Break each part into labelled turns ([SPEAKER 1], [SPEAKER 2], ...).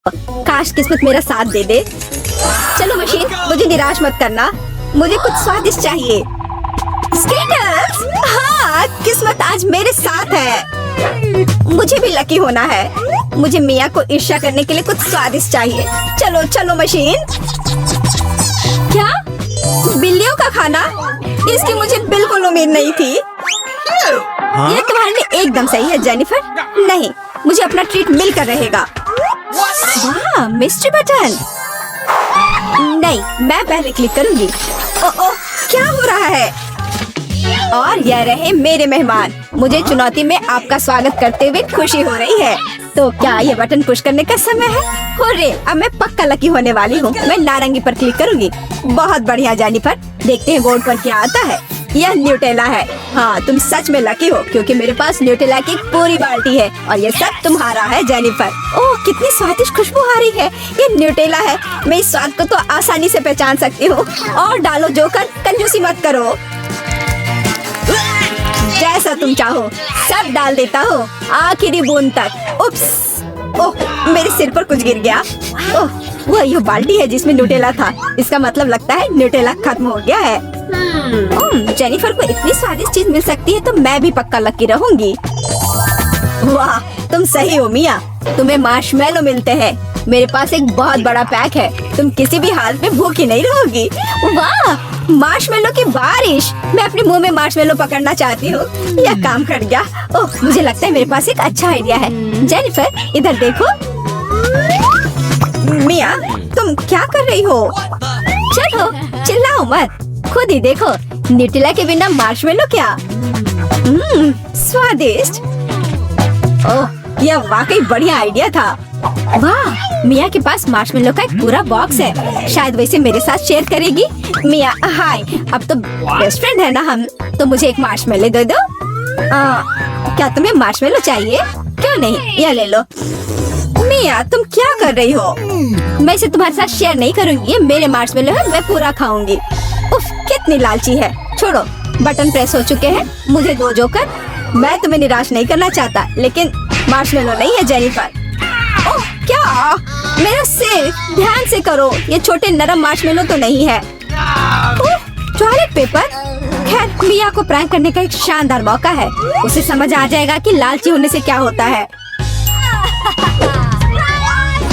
[SPEAKER 1] काश किस्मत मेरा साथ दे दे। चलो मशीन, मुझे निराश मत करना, मुझे कुछ स्वादिष्ट चाहिए। स्कीटल्स! हाँ, किस्मत आज मेरे साथ है। मुझे भी लकी होना है। मुझे मिया को ईर्ष्या करने के लिए कुछ स्वादिष्ट चाहिए। चलो चलो मशीन। क्या? बिल्लियों का खाना? इसकी मुझे बिल्कुल उम्मीद नहीं थी। यह तुम्हारे लिए एकदम सही है जेनिफर। नहीं, मुझे अपना ट्रीट मिलकर रहेगा। वाह, मिस्ट्री बटन। नहीं, मैं पहले क्लिक करूंगी। ओह, क्या हो रहा है? और यह रहे मेरे मेहमान। मुझे चुनौती में आपका स्वागत करते हुए खुशी हो रही है। तो क्या ये बटन पुश करने का समय है? हुर्रे, अब मैं पक्का लकी होने वाली हूँ। मैं नारंगी पर क्लिक करूंगी। बहुत बढ़िया जेनिफर। देखते हैं बोर्ड पर क्या आता है। यह न्यूटेला है। हाँ, तुम सच में लकी हो क्योंकि मेरे पास न्यूटेला की पूरी बाल्टी है और ये सब तुम्हारा है जेनिफर। ओह, कितनी स्वादिष्ट खुशबू आ रही है। ये न्यूटेला है। मैं इस स्वाद को तो आसानी से पहचान सकती हूँ। और डालो जोकर, कंजूसी मत करो। जैसा तुम चाहो सब डाल देता हूँ, आखिरी बूंद तक। उप्स! ओह, मेरे सिर पर कुछ गिर गया। ओह, वह ये बाल्टी है जिसमें न्यूटेला था। इसका मतलब लगता है न्यूटेला खत्म हो गया है। जेनिफर को इतनी स्वादिष्ट चीज मिल सकती है तो मैं भी पक्का लकी रहूंगी। वाह, तुम सही हो मिया। तुम्हें मार्शमेलो मिलते हैं। मेरे पास एक बहुत बड़ा पैक है। तुम किसी भी हाल में भूखी नहीं रहोगी। वाह, मार्शमेलो की बारिश। मैं अपने मुंह में मार्शमेलो पकड़ना चाहती हूँ। यह काम कर गया। ओह, मुझे लगता है मेरे पास एक अच्छा आइडिया है। जेनिफर, इधर देखो। मिया, तुम क्या कर रही हो? चलो, चिल्लाओ मत, खुद ही देखो। न्यूटेला के बिना मार्शमेलो क्या? स्वादिष्ट। ओह, यह वाकई बढ़िया आइडिया था। वाह, मिया के पास मार्शमेलो का एक पूरा बॉक्स है। शायद वैसे मेरे साथ शेयर करेगी। मिया, हाय। अब तो बेस्ट फ्रेंड है ना हम। तो मुझे एक मार्शमेलो दे दो। क्या तुम्हें मार्शमेलो चाहिए? क्यों नहीं, यह ले लो। मिया, तुम क्या कर रही हो? मैं इसे तुम्हारे साथ शेयर नहीं करूंगी। ये मेरे मार्शमेलो है, मैं पूरा खाऊंगी। उफ, कितनी लालची है। छोड़ो, बटन प्रेस हो चुके हैं। मुझे दो जोकर। मैं तुम्हें निराश नहीं करना चाहता, लेकिन मार्शमेलो नहीं है जेनिफर। ओह, क्या? मेरा सिर, ध्यान से करो। ये छोटे नरम मार्शमेलो तो नहीं है। ओह, टॉयलेट पेपर। खैर, मिया को प्रैंक करने का एक शानदार मौका है। उसे समझ आ जाएगा कि लालची होने से क्या होता है।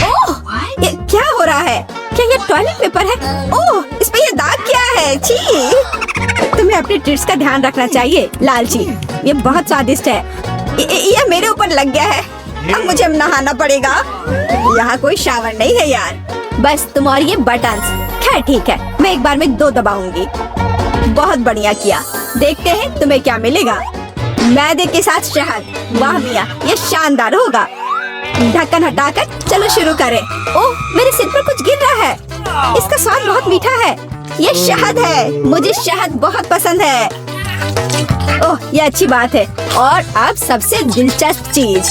[SPEAKER 1] ओह, ये क्या हो रहा है? क्या ये टॉयलेट पेपर है? ओह, इस पे ये दाग क्या है? छी! तुम्हें अपने ट्रीट्स का ध्यान रखना चाहिए, लालची। ये बहुत स्वादिष्ट है। ये मेरे ऊपर लग गया है। अब मुझे नहाना पड़ेगा। यहाँ कोई शावर नहीं है यार। बस तुम और ये बटन्स। खैर ठीक है, मैं एक बार में 2 दबाऊंगी। बहुत बढ़िया किया। देखते हैं तुम्हें क्या मिलेगा। मैदे के साथ शहद। वाह मिया, ये शानदार होगा। ढक्कन हटाकर चलो शुरू करें। ओह, मेरे सिर पर कुछ गिर रहा है। इसका स्वाद बहुत मीठा है। ये शहद है। मुझे शहद बहुत पसंद है। ओह, ये अच्छी बात है। और अब सबसे दिलचस्प चीज।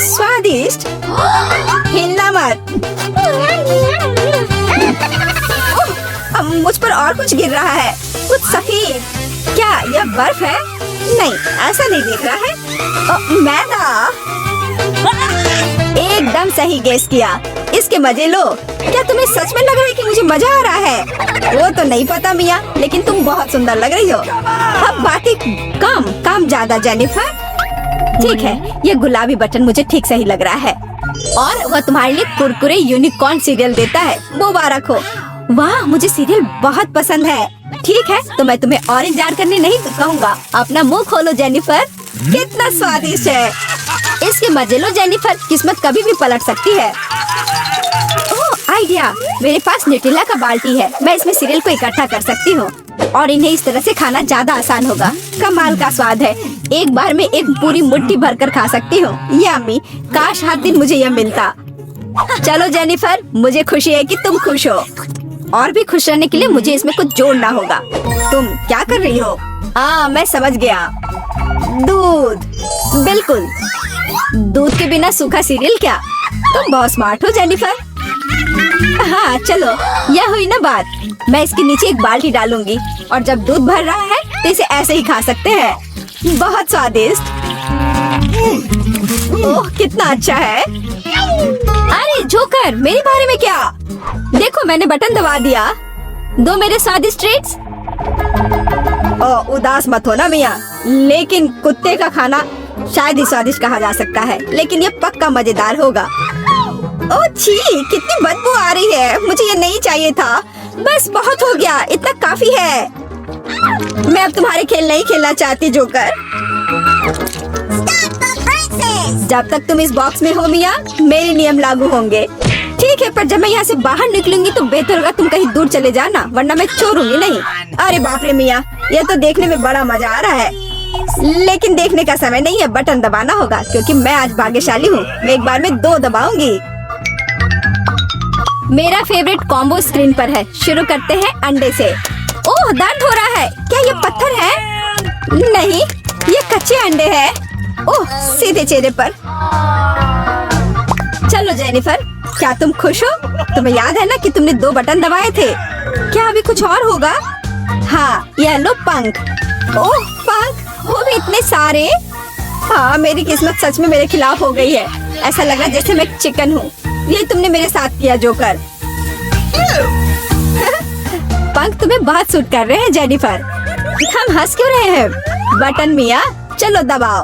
[SPEAKER 1] स्वादिष्ट। हिलना मत। ओह, अब मुझ पर और कुछ गिर रहा है। कुछ सफेद। क्या यह बर्फ है? नहीं, ऐसा नहीं दिख रहा है। मैदा। एकदम सही गेस किया। इसके मजे लो। क्या तुम्हें सच में लग रहा है कि मुझे मजा आ रहा है? वो तो नहीं पता मिया, लेकिन तुम बहुत सुंदर लग रही हो। अब बातें कम, काम ज्यादा जेनिफर। ठीक है, ये गुलाबी बटन मुझे ठीक सही लग रहा है। और वह तुम्हारे लिए कुरकुरे यूनिकॉर्न सीरियल देता है। मुबारक हो। वाह, मुझे सीरियल बहुत पसंद है। ठीक है, तो मैं तुम्हें और इंतजार करने नहीं कहूँगा। अपना मुंह खोलो जेनिफर। कितना स्वादिष्ट है। इसके मजे लो जेनिफर। किस्मत कभी भी पलट सकती है। ओह, आइडिया। मेरे पास न्यूटेला का बाल्टी है। मैं इसमें सीरियल को इकट्ठा कर सकती हूँ और इन्हें इस तरह से खाना ज्यादा आसान होगा। कमाल का स्वाद है। एक बार में एक पूरी मुट्ठी भरकर खा सकती हूँ। यम्मी। काश हर दिन मुझे यह मिलता। चलो जेनिफर, मुझे खुशी है कि तुम खुश हो। और भी खुश रहने के लिए मुझे इसमें कुछ जोड़ना होगा। तुम क्या कर रही हो? मैं समझ गया। दूध। बिल्कुल, दूध के बिना सूखा सीरियल क्या? तुम बहुत स्मार्ट हो जेनिफर। हाँ चलो, यह हुई ना बात। मैं इसके नीचे एक बाल्टी डालूंगी और जब दूध भर रहा है तो इसे ऐसे ही खा सकते हैं। बहुत स्वादिष्ट। ओह, कितना अच्छा है। जोकर, मेरे बारे में क्या? देखो मैंने बटन दबा दिया। दो मेरे स्वादिष्ट ट्रीट्स। उदास मत हो ना मिया, लेकिन कुत्ते का खाना शायद ही स्वादिष्ट कहा जा सकता है, लेकिन ये पक्का मजेदार होगा। ओह छी, कितनी बदबू आ रही है। मुझे ये नहीं चाहिए था। बस बहुत हो गया, इतना काफी है। मैं अब तुम्हारे खेल नहीं खेलना चाहती जोकर। जब तक तुम इस बॉक्स में हो मिया, मेरे नियम लागू होंगे। ठीक है, पर जब मैं यहाँ से बाहर निकलूंगी तो बेहतर होगा तुम कहीं दूर चले जाना, वरना मैं छोड़ूंगी नहीं। अरे बाप रे मिया, ये तो देखने में बड़ा मजा आ रहा है, लेकिन देखने का समय नहीं है। बटन दबाना होगा, क्योंकि मैं आज भाग्यशाली हूँ। मैं एक बार में 2 दबाऊंगी। मेरा फेवरेट कॉम्बो स्क्रीन पर है। शुरू करते हैं अंडे से। ओह, दर्द हो रहा है। क्या ये पत्थर है? नहीं, ये कच्चे अंडे हैं। ओह, सीधे चेहरे पर। चलो जेनिफर, क्या तुम खुश हो? तुम्हें याद है ना कि तुमने 2 बटन दबाए थे? क्या अभी कुछ और होगा? हाँ, येलो पंख। ओह पंख, वो भी इतने सारे। हाँ, मेरी किस्मत सच में मेरे खिलाफ हो गई है। ऐसा लगा जैसे मैं चिकन हूँ। ये तुमने मेरे साथ किया जोकर। पंख तुम्हें बहुत सूट कर रहे हैं जेनिफर। हम हंस क्यों रहे हैं? बटन मिया, चलो दबाओ।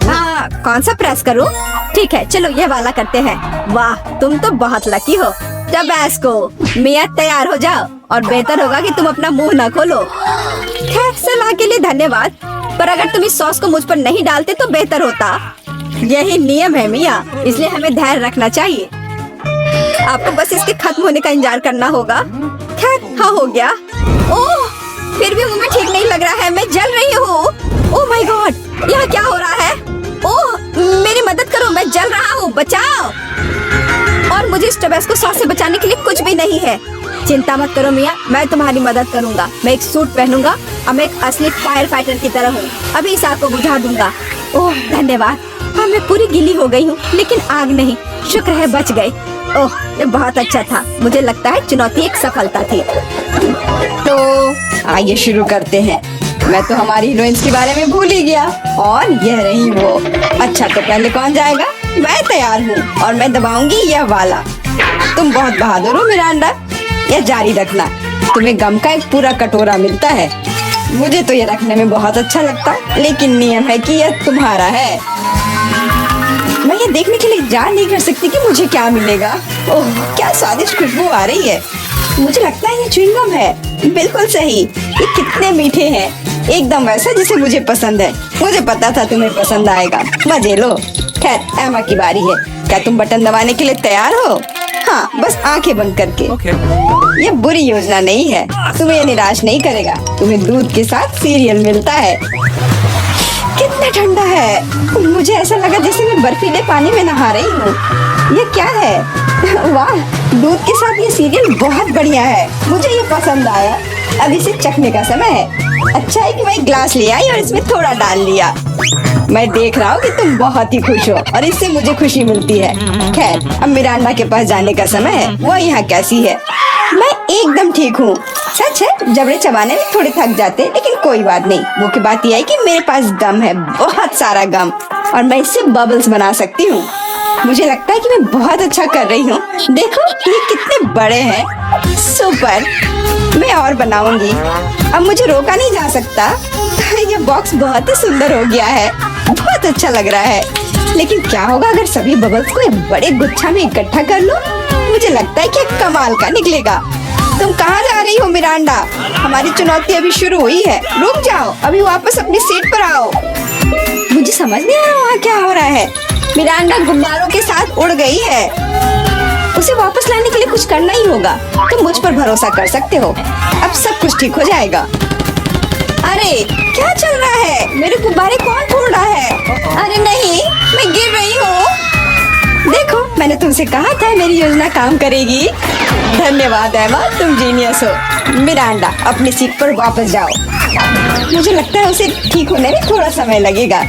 [SPEAKER 1] हाँ, कौन सा प्रेस करूं? ठीक है, चलो ये वाला करते हैं। वाह, तुम तो बहुत लकी हो। टबैस्को, मिया तैयार हो जाओ, और बेहतर होगा कि तुम अपना मुंह न खोलो। खैर, सलाह के लिए धन्यवाद, पर अगर तुम इस सॉस को मुझ पर नहीं डालते तो बेहतर होता। यही नियम है मिया, इसलिए हमें धैर्य रखना चाहिए। आपको बस इसके खत्म होने का इंतजार करना होगा। खैर, हाँ हो गया। ओह, फिर भी मुझे ठीक नहीं लग रहा है। मैं जल रही हूँ। ओह माय गॉड, यहाँ क्या हो रहा है? ओह, मेरी मदद करो, मैं जल रहा हूँ, बचाओ। और मुझे इस टबैस्को सॉस से बचाने के लिए कुछ भी नहीं है। चिंता मत करो मिया, मैं तुम्हारी मदद करूँगा। मैं एक सूट पहनूंगा और मैं एक असली फायर फाइटर की तरह हूँ। अभी इस आग को बुझा दूंगा। ओह धन्यवाद। हाँ, मैं पूरी गीली हो गई हूँ, लेकिन आग नहीं। शुक्र है बच गई। ओह, ये बहुत अच्छा था। मुझे लगता है चुनौती एक सफलता थी। तो आइए शुरू करते हैं। मैं तो हमारी हीरोइंस के बारे में भूल ही गया, और यह रही वो। अच्छा, तो पहले कौन जाएगा? मैं तैयार हूँ, और मैं दबाऊंगी यह वाला। तुम बहुत बहादुर हो मिरांडा, यह जारी रखना। तुम्हें गम का एक पूरा कटोरा मिलता है। मुझे तो ये रखने में बहुत अच्छा लगता, लेकिन नियम है कि यह तुम्हारा है। मैं ये देखने के लिए इंतजार नहीं कर सकती कि मुझे क्या मिलेगा। ओह, क्या स्वादिष्ट खुशबू आ रही है। मुझे लगता है ये च्युइंगम है। बिल्कुल सही। ये कितने मीठे हैं, एकदम वैसा जिसे मुझे पसंद है। मुझे पता था तुम्हें पसंद आएगा। मजे लो। खैर, एमा की बारी है। क्या तुम बटन दबाने के लिए तैयार हो? हाँ, बस आंखें बंद करके। ये बुरी योजना नहीं है, तुम्हें ये निराश नहीं करेगा। तुम्हें दूध के साथ सीरियल मिलता है। कितना ठंडा है। मुझे ऐसा लगा जैसे मैं बर्फीले पानी में नहा रही हूँ। ये क्या है? वाह, दूध के साथ ये सीरियल बहुत बढ़िया है। मुझे ये पसंद आया। अब इसे चखने का समय है। अच्छा है कि मैं एक ग्लास ले आई और इसमें थोड़ा डाल लिया। मैं देख रहा हूँ कि तुम बहुत ही खुश हो, और इससे मुझे खुशी मिलती है। खैर, अब मिरांडा के पास जाने का समय है। वो यहाँ कैसी है? मैं एकदम ठीक हूँ। सच है, जबड़े चबाने में थोड़े थक जाते, लेकिन कोई बात नहीं। मुख्य बात यह है कि मेरे पास गम है, बहुत सारा गम, और मैं इससे बबल्स बना सकती हूँ। मुझे लगता है कि मैं बहुत अच्छा कर रही हूँ। देखो ये कितने बड़े हैं। सुपर, मैं और बनाऊंगी। अब मुझे रोका नहीं जा सकता। ये बॉक्स बहुत ही सुंदर हो गया है, बहुत अच्छा लग रहा है। लेकिन क्या होगा अगर सभी बबल्स को एक बड़े गुच्छा में इकट्ठा कर लूं? मुझे लगता है कि कमाल का निकलेगा। तुम कहाँ जा रही हो मिरांडा? हमारी चुनौती अभी शुरू हुई है। रुक जाओ, अभी वापस अपनी सीट पर आओ। मुझे समझ नहीं आ रहा वहाँ क्या हो रहा है। मिरांडा गुब्बारों के साथ उड़ गई है। उसे वापस लाने के लिए कुछ करना ही होगा। तुम मुझ पर भरोसा कर सकते हो। अब सब कुछ ठीक हो जाएगा। अरे क्या चल रहा है? मेरे गुब्बारे कौन फोड़ रहा है? अरे नहीं, मैं गिर रही हूँ। देखो, मैंने तुमसे कहा था मेरी योजना काम करेगी। धन्यवाद एमा, तुम जीनियस हो। मिरांडा, अपनी सीट पर वापस जाओ। मुझे लगता है उसे ठीक होने में थोड़ा समय लगेगा।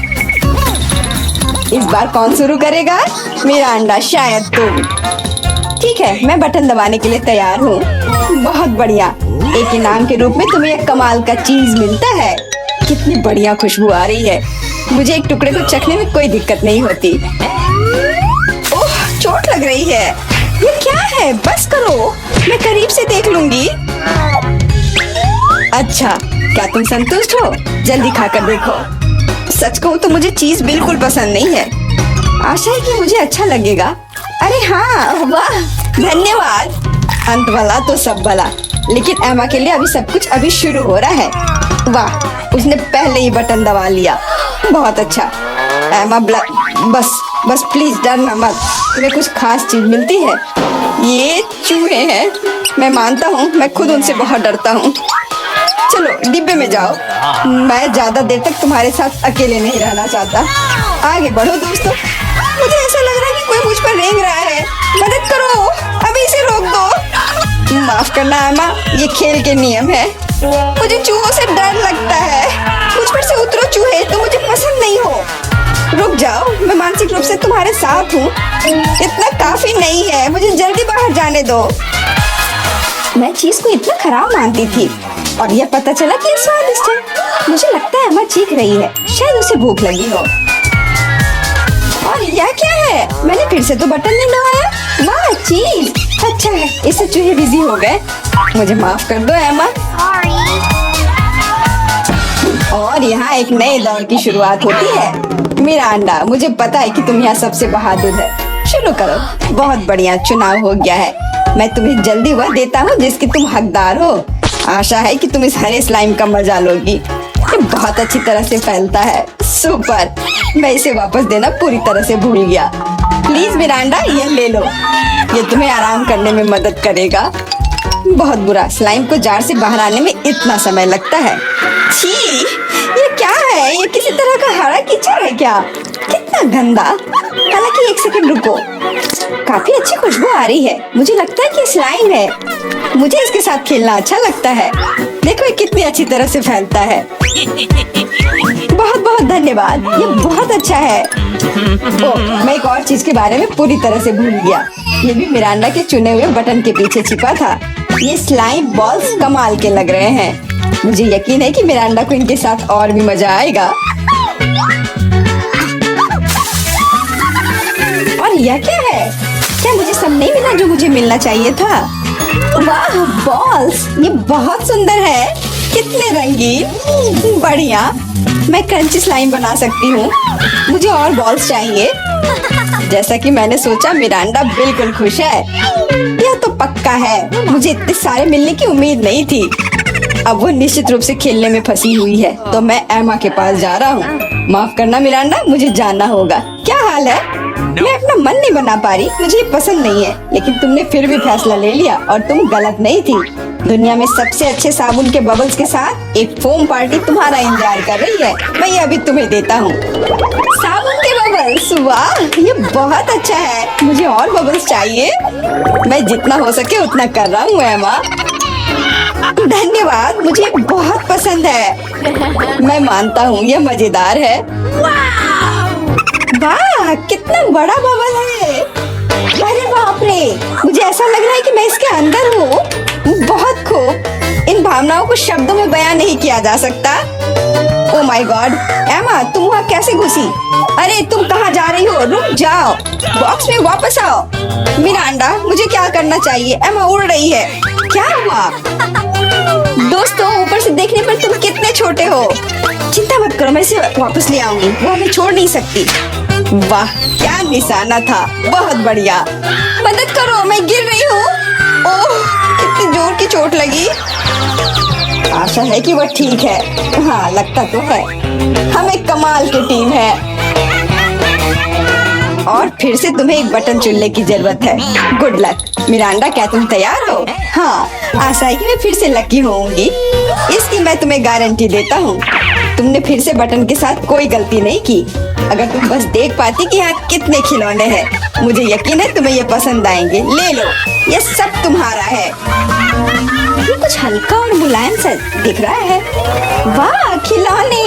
[SPEAKER 1] इस बार कौन शुरू करेगा? मिरांडा, शायद तुम। ठीक है, मैं बटन दबाने के लिए तैयार हूँ। बहुत बढ़िया। एक इनाम के रूप में तुम्हें एक कमाल का चीज मिलता है। कितनी बढ़िया खुशबू आ रही है। मुझे एक टुकड़े को चखने में कोई दिक्कत नहीं होती। ओह, चोट लग रही है। है, बस करो, मैं करीब से देख लूंगी। अच्छा, क्या तुम संतुष्ट हो? जल्दी खाकर देखो। सच कहूँ तो मुझे चीज बिल्कुल पसंद नहीं है। आशा है कि मुझे अच्छा लगेगा। अरे हाँ, वाह, धन्यवाद। अंत वाला तो सब भला, लेकिन एमा के लिए अभी सब कुछ अभी शुरू हो रहा है। वाह, उसने पहले ही बटन दबा लिया। बहुत अच्छा एमा, बस प्लीज डरना मत, तुम्हें कुछ खास चीज मिलती है। ये चूहे हैं, मैं मानता हूँ, मैं खुद उनसे बहुत डरता हूँ। चलो डिब्बे में जाओ, मैं ज्यादा देर तक तुम्हारे साथ अकेले नहीं रहना चाहता। आगे बढ़ो दोस्तों, मुझे ऐसा लग रहा है कि कोई मुझ पर रेंग रहा है। मदद करो, अभी इसे रोक दो। माफ करना एमा, ये खेल के नियम है। मुझे चूहों से डर लगता है। मुझ पर से उतरो चूहे, तो मुझे पसंद नहीं हो। रुक जाओ, मैं मानसिक रूप से तुम्हारे साथ हूँ। इतना काफी नहीं है, मुझे जल्दी बाहर जाने दो। मैं चीज को इतना खराब मानती थी और यह पता चला कि ये स्वादिष्ट है। मुझे लगता है एमा चीख रही है, शायद उसे भूख लगी हो। और यह क्या है? मैंने फिर से तो बटन नहीं दबाया। वाह चीज, अच्छा है, इससे चूहे बिजी हो गए। मुझे माफ कर दो एमा। और यहाँ एक नए दौर की शुरुआत होती है। मिरांडा, मुझे पता है कि तुम यहाँ सबसे बहादुर है। शुरू करो। बहुत बढ़िया, चुनाव हो गया है। मैं तुम्हें जल्दी वह देता हूँ जिसकी तुम हकदार हो। आशा है कि तुम इस हरे स्लाइम का मजा लोगी। ये बहुत अच्छी तरह से फैलता है। सुपर, मैं इसे वापस देना पूरी तरह से भूल गया। प्लीज मिरांडा, ये ले लो, ये तुम्हें आराम करने में मदद करेगा। बहुत बुरा, स्लाइम को जार से बाहर आने में इतना समय लगता है। छी, ये क्या है? ये किसी तरह का हरा कीचड़ है क्या? कितना गंदा। हालांकि एक सेकंड रुको, काफी अच्छी खुशबू आ रही है। मुझे लगता है कि स्लाइम है। मुझे इसके साथ खेलना अच्छा लगता है। देखो ये कितनी अच्छी तरह से फैलता है। बहुत बहुत धन्यवाद, ये बहुत अच्छा है। ओह, मैं एक और चीज के बारे में पूरी तरह से भूल गया। ये भी मिरांडा के चुने हुए बटन के पीछे छिपा था। ये स्लाइम बॉल्स कमाल के लग रहे हैं। मुझे यकीन है कि मिरांडा को इनके साथ और भी मजा आएगा। और यह क्या है? क्या मुझे सब नहीं मिला जो मुझे मिलना चाहिए था? वाह बॉल्स, ये बहुत सुंदर है। कितने रंगीन, बढ़िया। मैं क्रंची स्लाइम बना सकती हूँ। मुझे और बॉल्स चाहिए। जैसा कि मैंने सोचा, मिरांडा बिल्कुल खुश है। यह तो पक्का है, मुझे इतने सारे मिलने की उम्मीद नहीं थी। अब वो निश्चित रूप से खेलने में फंसी हुई है, तो मैं एमा के पास जा रहा हूँ। माफ करना मिरांडा, मुझे जाना होगा। क्या हाल है? मैं अपना मन नहीं बना पा रही, मुझे ये पसंद नहीं है। लेकिन तुमने फिर भी फैसला ले लिया और तुम गलत नहीं थी। दुनिया में सबसे अच्छे साबुन के बबल्स के साथ एक फोम पार्टी तुम्हारा इंतजार कर रही है। मैं ये अभी तुम्हें देता हूँ। साबुन के बबल्स, वाह ये बहुत अच्छा है। मुझे और बबल्स चाहिए। मैं जितना हो सके उतना कर रहा हूँ एमा। धन्यवाद, मुझे बहुत पसंद है। मैं मानता हूँ ये मजेदार है। वाह कितना बड़ा बबल है। अरे बाप रे, मुझे ऐसा लग रहा है कि मैं इसके अंदर हूँ। बहुत खूब, इन भावनाओं को शब्दों में बयान नहीं किया जा सकता। ओह माय गॉड, एमा तुम वहाँ कैसे घुसी? अरे तुम कहाँ जा रही हो? रुक जाओ, बॉक्स में वापस आओ। मिरांडा, मुझे क्या करना चाहिए? एमा उड़ रही है। क्या हुआ? दोस्तों, ऊपर से देखने पर तुम कितने छोटे हो। चिंता मत करो, मैं इसे वापस ले आऊंगी। वो हमें छोड़ नहीं सकती। वाह क्या निशाना था, बहुत बढ़िया। मदद करो, मैं गिर रही हूँ। ओह कितनी जोर की चोट लगी। आशा है कि वह ठीक है। हाँ लगता तो है। हम एक कमाल की टीम है। और फिर से तुम्हें एक बटन चुनने की जरूरत है। गुड लक मिरांडा, क्या तुम तैयार हो? हाँ, आशा है कि मैं फिर से लकी होऊंगी। इसकी मैं तुम्हें गारंटी देता हूँ। तुमने फिर से बटन के साथ कोई गलती नहीं की। अगर तुम बस देख पाती कि यहाँ कितने खिलौने हैं। मुझे यकीन है तुम्हें ये पसंद आएंगे। ले लो, ये सब तुम्हारा है। ये कुछ हल्का और मुलायम सा दिख रहा है। वाह खिलौने,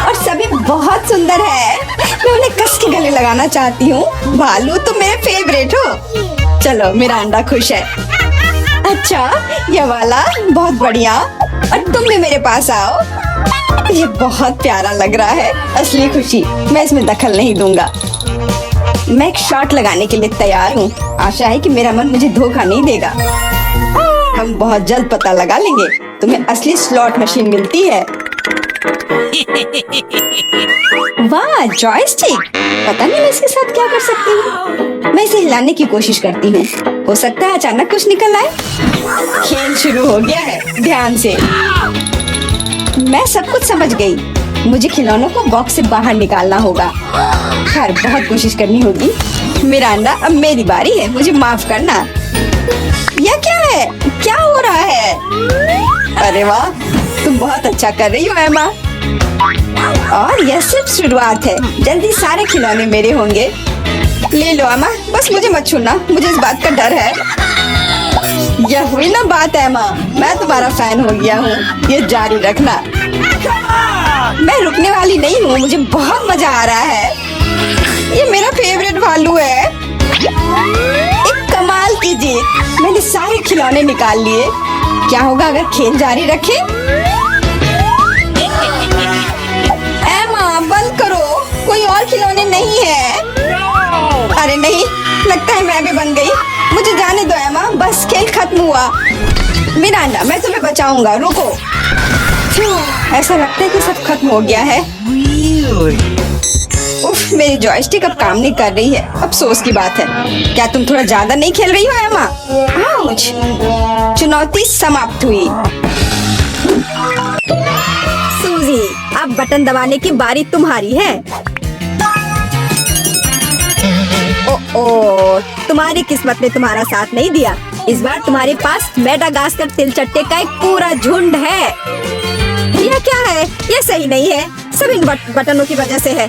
[SPEAKER 1] और सभी बहुत सुंदर है। मैं उन्हें कस के गले लगाना चाहती हूँ। भालू तुम मेरे फेवरेट हो। चलो मिरांडा खुश है। अच्छा ये वाला बहुत बढ़िया। और तुम भी मेरे पास आओ। ये बहुत प्यारा लग रहा है। असली खुशी, मैं इसमें दखल नहीं दूंगा। मैं एक शॉट लगाने के लिए तैयार हूँ। आशा है कि मेरा मन मुझे धोखा नहीं देगा। हम बहुत जल्द पता लगा लेंगे तुम्हें असली स्लॉट मशीन मिलती है। वाह जॉयस्टिक, पता नहीं मैं इसके साथ क्या कर सकती हूँ। मैं इसे हिलाने की कोशिश करती हूँ, हो सकता है अचानक कुछ निकल आए। खेल शुरू हो गया है, ध्यान से। मैं सब कुछ समझ गई। मुझे खिलौनों को बॉक्स से बाहर निकालना होगा। खैर बहुत कोशिश करनी होगी। मिरांडा, अब मेरी बारी है, मुझे माफ करना। यह क्या है? क्या हो रहा है? अरे वाह, तुम बहुत अच्छा कर रही हो एमा। और यह सिर्फ शुरुआत है, जल्दी सारे खिलौने मेरे होंगे। ले लो एमा, बस मुझे मत छूना, मुझे इस बात का डर है। यह हुई ना बात एमा, मैं तुम्हारा फैन हो गया हूँ, ये जारी रखना। मैं रुकने वाली नहीं हूँ, मुझे बहुत मजा आ रहा है। ये मेरा फेवरेट भालू है। एक कमाल की जीत, मैंने सारे खिलौने निकाल लिए। क्या होगा अगर खेल जारी रखे? एमा बंद करो, कोई और खिलौने नहीं है। अरे नहीं, लगता है मैं भी बन गई। मुझे जाने दो एमा, बस खेल खत्म हुआ। मिरांडा, मैं तुम्हें बचाऊंगा, रुको। ऐसा लगता है कि सब खत्म हो गया है। उफ, मेरी जॉयस्टिक अब काम नहीं कर रही है, अफसोस की बात है। क्या तुम थोड़ा ज्यादा नहीं खेल रही हो एमा? आउच! चुनौती समाप्त हुई। सूजी, अब बटन दबाने की बारी तुम्हारी है। ओ, तुम्हारी किस्मत ने तुम्हारा साथ नहीं दिया। इस बार तुम्हारे पास मेडागास्कर तिलचट्टे का एक पूरा झुंड है। यह क्या है? यह सही नहीं है, सब इन बटनों की वजह से है।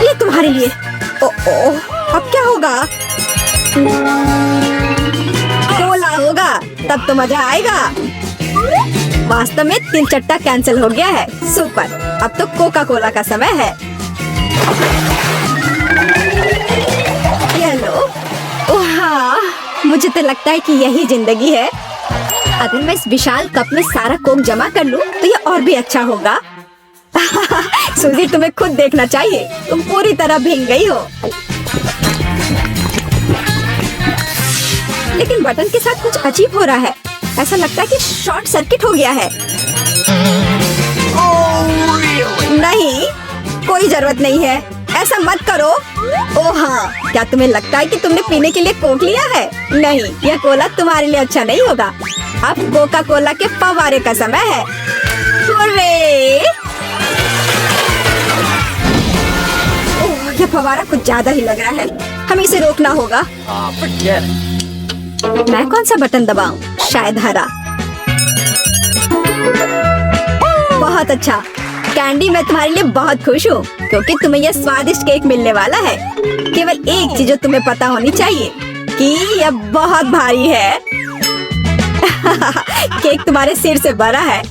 [SPEAKER 1] ये तुम्हारे लिए। अब क्या होगा? कोला होगा, तब तो मजा आएगा। वास्तव में तिलचट्टा कैंसिल हो गया है। सुपर, अब तो कोका कोला का समय है। ये लो। हाँ, मुझे तो लगता है कि यही जिंदगी है। अगर मैं इस विशाल कप में सारा कोक जमा कर लूं, तो ये और भी अच्छा होगा। सूजी, तुम्हें खुद देखना चाहिए, तुम पूरी तरह भीग गई हो। लेकिन बटन के साथ कुछ अजीब हो रहा है। ऐसा लगता है कि शॉर्ट सर्किट हो गया है। नहीं, कोई जरूरत नहीं है, ऐसा मत करो। ओह हाँ, क्या तुम्हें लगता है कि तुमने पीने के लिए कोक लिया है? नहीं, यह कोला तुम्हारे लिए अच्छा नहीं होगा। अब कोका कोला के फव्वारे का समय है। ओह, यह फव्वारा कुछ ज्यादा ही लग रहा है, हमें इसे रोकना होगा। मैं कौन सा बटन दबाऊं? शायद हरा। बहुत अच्छा कैंडी, मैं तुम्हारे लिए बहुत खुश हूँ, क्योंकि तुम्हें यह स्वादिष्ट केक मिलने वाला है। केवल एक चीज जो तुम्हें पता होनी चाहिए कि यह बहुत भारी है। केक तुम्हारे सिर से बड़ा है।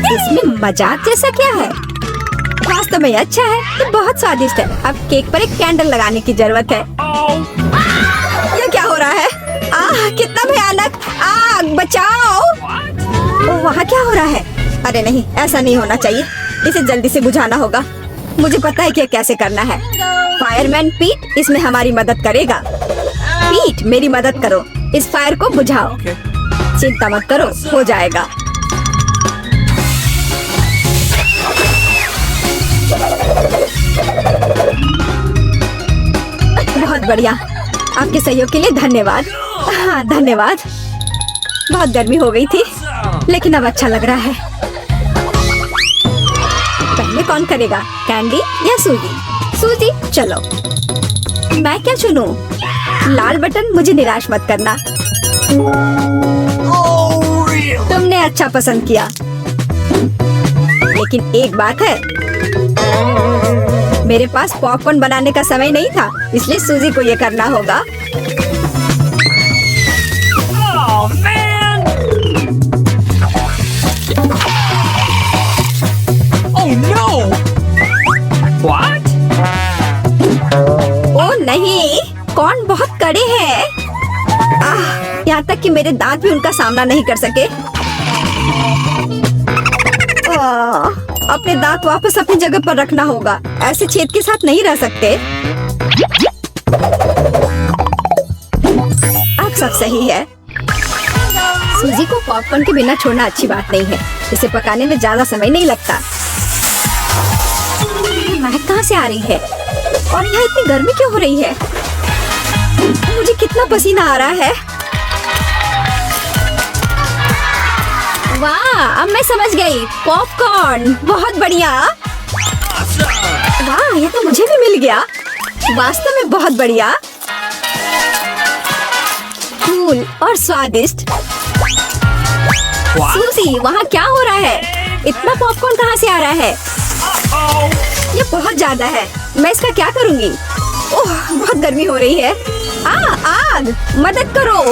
[SPEAKER 1] इसमें मजाक जैसा क्या है? वास्तव में अच्छा है, ये बहुत स्वादिष्ट है। अब केक पर एक कैंडल लगाने की जरूरत है। ये क्या हो रहा है? आह, कितना भयानक! आग, बचाओ! वहाँ क्या हो रहा है? अरे नहीं, ऐसा नहीं होना चाहिए। इसे जल्दी से बुझाना होगा। मुझे पता है कि कैसे करना है। फायरमैन पीट इसमें हमारी मदद करेगा। पीट, मेरी मदद करो, इस फायर को बुझाओ। चिंता मत करो, हो जाएगा। बहुत बढ़िया, आपके सहयोग के लिए धन्यवाद। हाँ, धन्यवाद। बहुत गर्मी हो गई थी, लेकिन अब अच्छा लग रहा है। पहले कौन करेगा, कैंडी या सूजी? सूजी, चलो। मैं क्या चुनूं? लाल बटन, मुझे निराश मत करना। तुमने अच्छा पसंद किया, लेकिन एक बात है, मेरे पास पॉपकॉर्न बनाने का समय नहीं था, इसलिए सूजी को ये करना होगा। ओह नहीं, कॉर्न बहुत कड़े हैं। यहाँ तक कि मेरे दांत भी उनका सामना नहीं कर सके। अपने दांत वापस अपनी जगह पर रखना होगा, ऐसे छेद के साथ नहीं रह सकते। सब सही है। सूजी को पॉपकॉर्न के बिना छोड़ना अच्छी बात नहीं है। इसे पकाने में ज्यादा समय नहीं लगता। महक कहाँ से आ रही है और यहाँ इतनी गर्मी क्यों हो रही है? मुझे कितना पसीना आ रहा है। वाह, अब मैं समझ गई। पॉपकॉर्न, बहुत बढ़िया। वाह, ये तो मुझे भी मिल गया। वास्तव में बहुत बढ़िया, कूल और स्वादिष्ट। सूजी, वहाँ क्या हो रहा है? इतना पॉपकॉर्न कहाँ से आ रहा है? ये बहुत ज्यादा है। मैं इसका क्या करूँगी? ओह, बहुत गर्मी हो रही है। आग, मदद करो।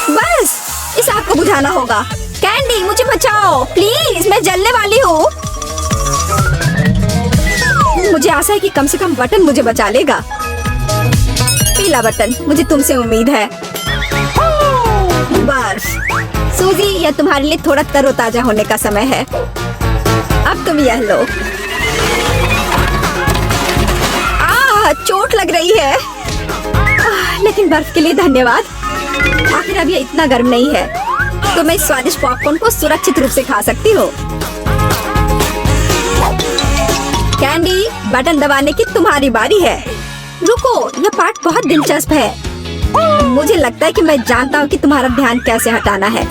[SPEAKER 1] बस, इस आग को बुझाना होगा। कैंडी, मुझे बचाओ प्लीज, मैं जलने वाली हूँ। मुझे आशा है कि कम से कम बटन मुझे बचा लेगा। पीला बटन, मुझे तुमसे उम्मीद है। बर्फ। सूजी, यह तुम्हारे लिए थोड़ा तरोताजा होने का समय है। अब तुम यह लो। चोट लग रही है। लेकिन बर्फ के लिए धन्यवाद। आखिर अब यह इतना गर्म नहीं है, तो मैं इस स्वादिष्ट पॉपकॉर्न को सुरक्षित रूप से खा सकती हूँ। कैंडी, बटन दबाने की तुम्हारी बारी है। रुको, यह पार्ट बहुत दिलचस्प है। मुझे लगता है कि मैं जानता हूँ कि तुम्हारा ध्यान कैसे हटाना है।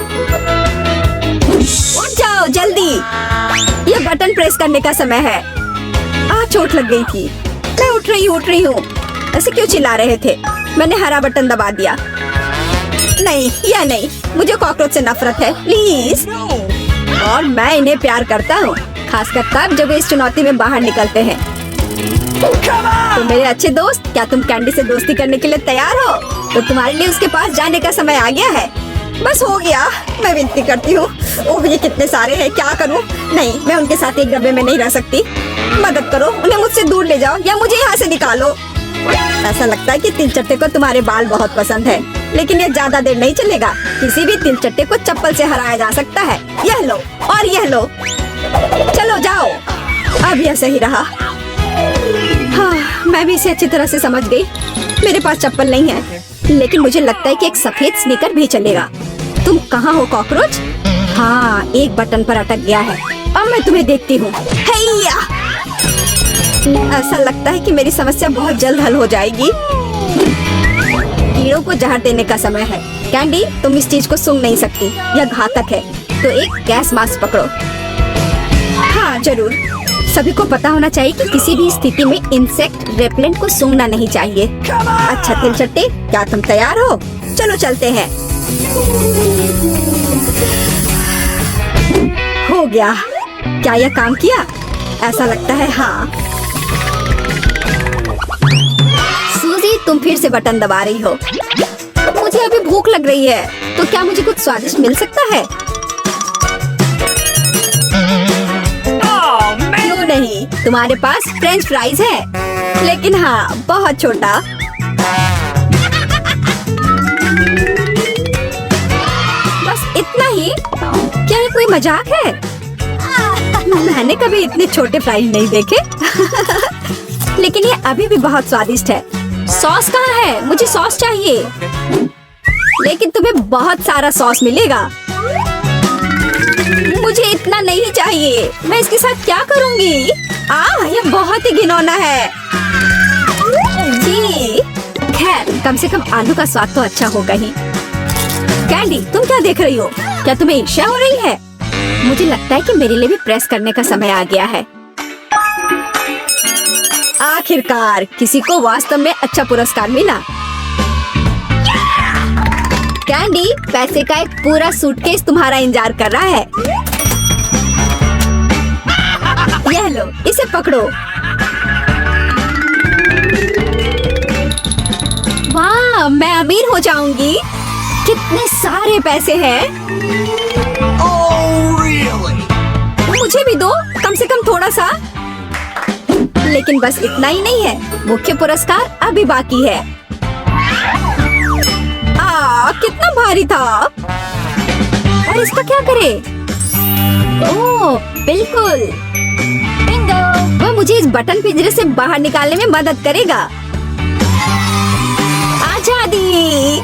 [SPEAKER 1] उठ जाओ जल्दी, यह बटन प्रेस करने का समय है। चोट लग गई थी। मैं उठ रही हूँ। ऐसे क्यों चिल्ला रहे थे? मैंने हरा बटन दबा दिया। नहीं, यह नहीं, मुझे कॉकरोच से नफरत है, प्लीज। और मैं इन्हें प्यार करता हूँ, खासकर तब जब वे इस चुनौती में बाहर निकलते हैं। तो मेरे अच्छे दोस्त, क्या तुम कैंडी से दोस्ती करने के लिए तैयार हो? तो तुम्हारे लिए उसके पास जाने का समय आ गया है। बस हो गया, मैं विनती करती हूँ। ओह, ये कितने सारे हैं, क्या करूँ? नहीं, मैं उनके साथ एक डब्बे में नहीं रह सकती। मदद करो, उन्हें मुझसे दूर ले जाओ या मुझे यहाँ से निकालो। ऐसा लगता है कि तिलचट्टे को तुम्हारे बाल बहुत पसंद है, लेकिन ये ज्यादा देर नहीं चलेगा। किसी भी तिलचट्टे को चप्पल से हराया जा सकता है। यह लो और यह लो। चलो जाओ। अब यह सही रहा। हाँ, मैं भी इसे अच्छी तरह से समझ गई। मेरे पास चप्पल नहीं है, लेकिन मुझे लगता है कि एक सफेद स्नीकर भी चलेगा। तुम कहाँ हो कॉकरोच? हाँ, एक बटन पर अटक गया है। अब मैं तुम्हें देखती हूँ। ऐसा लगता है कि मेरी समस्या बहुत जल्द हल हो जाएगी। कीड़ों को जहर देने का समय है। कैंडी, तुम इस चीज को सूंघ नहीं सकती, यह घातक है। तो एक गैस मास्क पकड़ो। हाँ जरूर, सभी को पता होना चाहिए कि किसी भी स्थिति में इंसेक्ट रेपेलेंट को सूंघना नहीं चाहिए। अच्छा तिलचट्टे, क्या तुम तैयार हो? चलो चलते हैं। हो गया। क्या यह काम किया? ऐसा लगता है हाँ। सूजी, तुम फिर से बटन दबा रही हो। मुझे अभी भूख लग रही है, तो क्या मुझे कुछ स्वादिष्ट मिल सकता है? क्यों नहीं, तुम्हारे पास फ्रेंच फ्राइज है, लेकिन हाँ, बहुत छोटा। बस इतना ही? क्या ये कोई मजाक है? मैंने कभी इतने छोटे फ्राइज नहीं देखे। लेकिन ये अभी भी बहुत स्वादिष्ट है। सॉस कहाँ है? मुझे सॉस चाहिए। लेकिन तुम्हें बहुत सारा सॉस मिलेगा। मुझे इतना नहीं चाहिए। मैं इसके साथ क्या करूँगी? ये बहुत ही घिनौना है। जी, खैर कम से कम आलू का स्वाद तो अच्छा होगा ही। कैंडी, तुम क्या देख रही हो? क्या तुम्हें ईर्ष्या हो रही है? मुझे लगता है कि मेरे लिए भी प्रेस करने का समय आ गया है। आखिरकार किसी को वास्तव में अच्छा पुरस्कार मिला। कैंडी, पैसे का एक पूरा सूटकेस तुम्हारा इंतजार कर रहा है। यह लो, इसे पकड़ो। वाह, मैं अमीर हो जाऊंगी। कितने सारे पैसे हैं। मुझे भी दो, कम से कम थोड़ा सा। लेकिन बस इतना ही नहीं है, मुख्य पुरस्कार अभी बाकी है। कितना भारी था। और इसका क्या करे? ओह, बिल्कुल। बिंगो। वह मुझे इस बटन पिंजरे से बाहर निकालने में मदद करेगा। आजादी।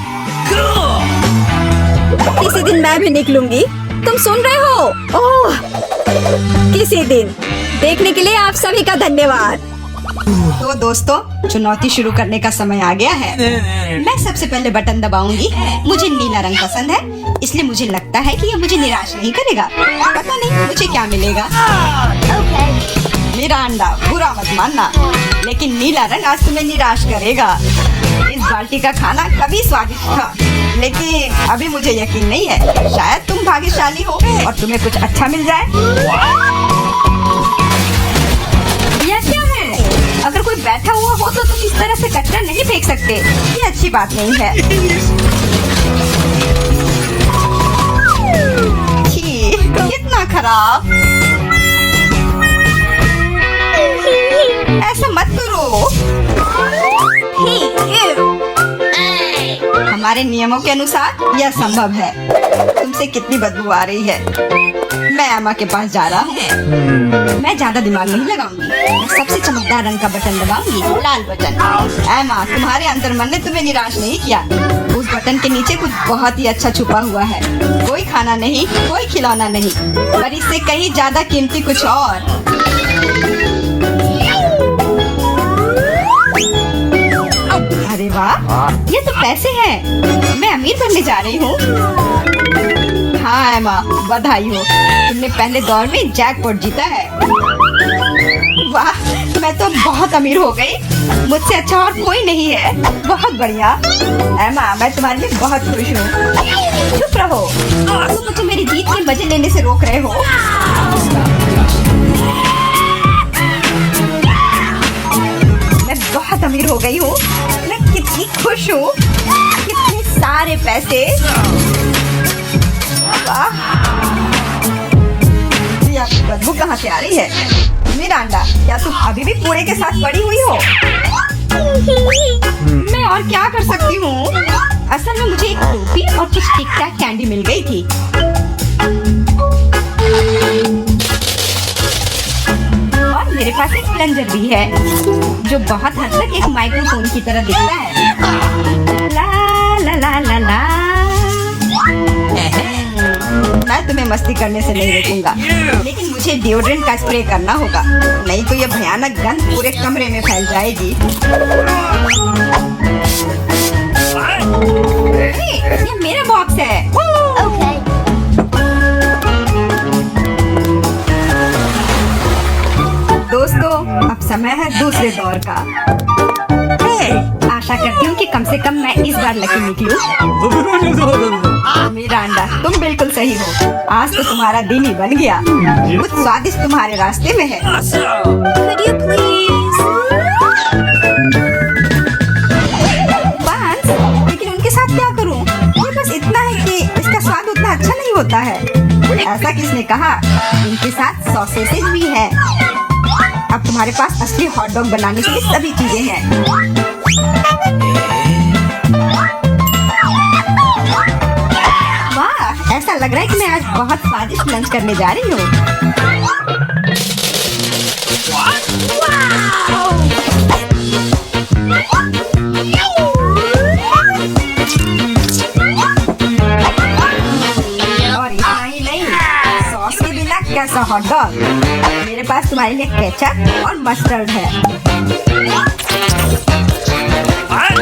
[SPEAKER 1] लेकिन मैं भी निकलूंगी। तुम सुन रहे हो? ओह, किसी दिन। देखने के लिए आप सभी का धन्यवाद। तो दोस्तों, चुनौती शुरू करने का समय आ गया है। मैं सबसे पहले बटन दबाऊंगी। मुझे नीला रंग पसंद है, इसलिए मुझे लगता है कि ये मुझे निराश नहीं करेगा। पता नहीं मुझे क्या मिलेगा। मेरा अंडा, बुरा मत मानना, लेकिन नीला रंग आज तुम्हें निराश करेगा। इस बाल्टी का खाना कभी स्वादिष्ट था, लेकिन अभी मुझे यकीन नहीं है। शायद तुम भाग्यशाली हो और तुम्हें कुछ अच्छा मिल जाए। यह क्या है? अगर कोई बैठा हुआ हो तो तुम इस तरह से कचरा नहीं फेंक सकते। ये अच्छी बात नहीं है। छी, कितना खराब। ऐसा मत करो। हमारे नियमों के अनुसार यह संभव है। तुमसे कितनी बदबू आ रही है। मैं एमा के पास जा रहा हूँ। मैं ज्यादा दिमाग नहीं लगाऊंगी। मैं सबसे चमकदार रंग का बटन दबाऊंगी, लाल बटन। एमा, तुम्हारे अंतर्मन ने तुम्हें निराश नहीं किया। उस बटन के नीचे कुछ बहुत ही अच्छा छुपा हुआ है। कोई खाना नहीं, कोई खिलौना नहीं, पर इससे कहीं ज्यादा कीमती कुछ और। अरे वाह, ये तो पैसे हैं। मैं अमीर बनने जा रही हूँ। हाँ एमा, बधाई हो। तुमने पहले दौर में जैकपॉट जीता है। वाह, मैं तो बहुत अमीर हो गई। मुझसे अच्छा और कोई नहीं है। बहुत बढ़िया एमा, मैं तुम्हारे लिए बहुत खुश हूँ। चुप रहो, तुम मुझे मेरी जीत के मजे लेने से रोक रहे हो। मैं बहुत अमीर हो गई हूँ। मैं कितनी खुश हूँ। कितने सारे पैसे। ये बदबू कहाँ से आ रही है? मिरांडा, क्या तुम अभी भी कूड़े के साथ पड़ी हुई हो? मैं और क्या कर सकती हूँ? असल में मुझे एक टोपी और कुछ टिक टैक कैंडी मिल गई थी। और मेरे पास एक प्लंजर भी है, जो बहुत हद तक एक माइक्रोफोन की तरह दिखता है। ला ला ला ला ला। मैं तुम्हें मस्ती करने से नहीं रोकूंगा, लेकिन मुझे डिओड्रेंट का स्प्रे करना होगा, नहीं तो ये भयानक गंध पूरे कमरे में फैल जाएगी। ये मेरा बॉक्स है। दोस्तों, अब समय है दूसरे दौर का। आशा करती हूँ कि कम से कम मैं इस बार लकी निकलूं। मिरांडा, तुम बिल्कुल सही हो। आज तो तुम्हारा दिन ही बन गया। कुछ स्वादिष्ट तुम्हारे रास्ते में है। Could you please? बस, लेकिन उनके साथ क्या करूं? ये बस इतना है कि इसका स्वाद उतना अच्छा नहीं होता है। ऐसा किसने कहा? इनके साथ सॉसेज भी है। अब तुम्हारे पास असली हॉट डॉग बनाने की सभी चीजें हैं। वाह, ऐसा लग रहा है कि मैं आज बहुत स्वादिष्ट लंच करने जा रही हूँ। और इतना ही नहीं, सॉस के बिना कैसा हॉट डॉग? मेरे पास तुम्हारे लिए केचप और मस्टर्ड है।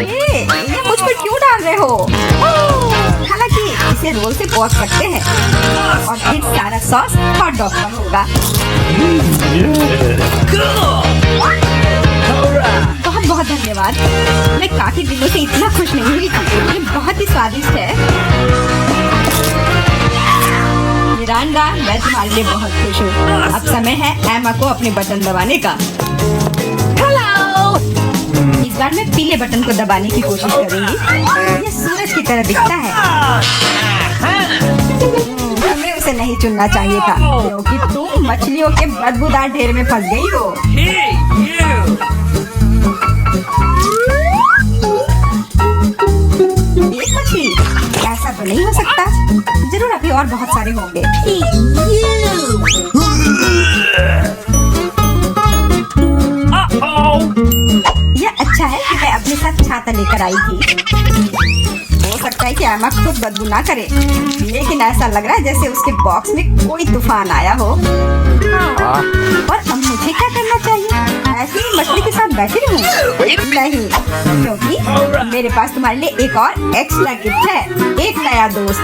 [SPEAKER 1] ये मुझ पर क्यों डाल रहे हो? हालांकि इसे रोल से पॉच सकते हैं और फिर सारा सॉस हॉट डॉग पर होगा। बहुत बहुत धन्यवाद। मैं काफी दिनों से इतना खुश नहीं हुई थी। ये बहुत ही स्वादिष्ट है। मिरांडा, मैं तुम्हारे लिए बहुत खुश हूँ। अब समय है एमा को अपने बटन दबाने का। इस बार मैं पीले बटन को दबाने की कोशिश करूंगी। ये सूरज की तरह दिखता है। हमें उसे नहीं चुनना चाहिए था, क्योंकि तुम मछलियों के बदबूदार ढेर में फंस गई हो। एक मछली? ऐसा तो नहीं हो सकता। जरूर अभी और बहुत सारे होंगे। यह अच्छा है कि मैं अपने साथ छाता लेकर आई थी। हो सकता है है कि एमा खुद बदबू ना करे, लेकिन ऐसा लग रहा है जैसे उसके बॉक्स में कोई तूफान आया हो। और अब मुझे क्या करना चाहिए? ऐसे ही मछली के साथ बैठी रहूं? नहीं, क्योंकि मेरे पास तुम्हारे लिए एक और एक्स्ट्रा गिफ्ट है, एक नया दोस्त।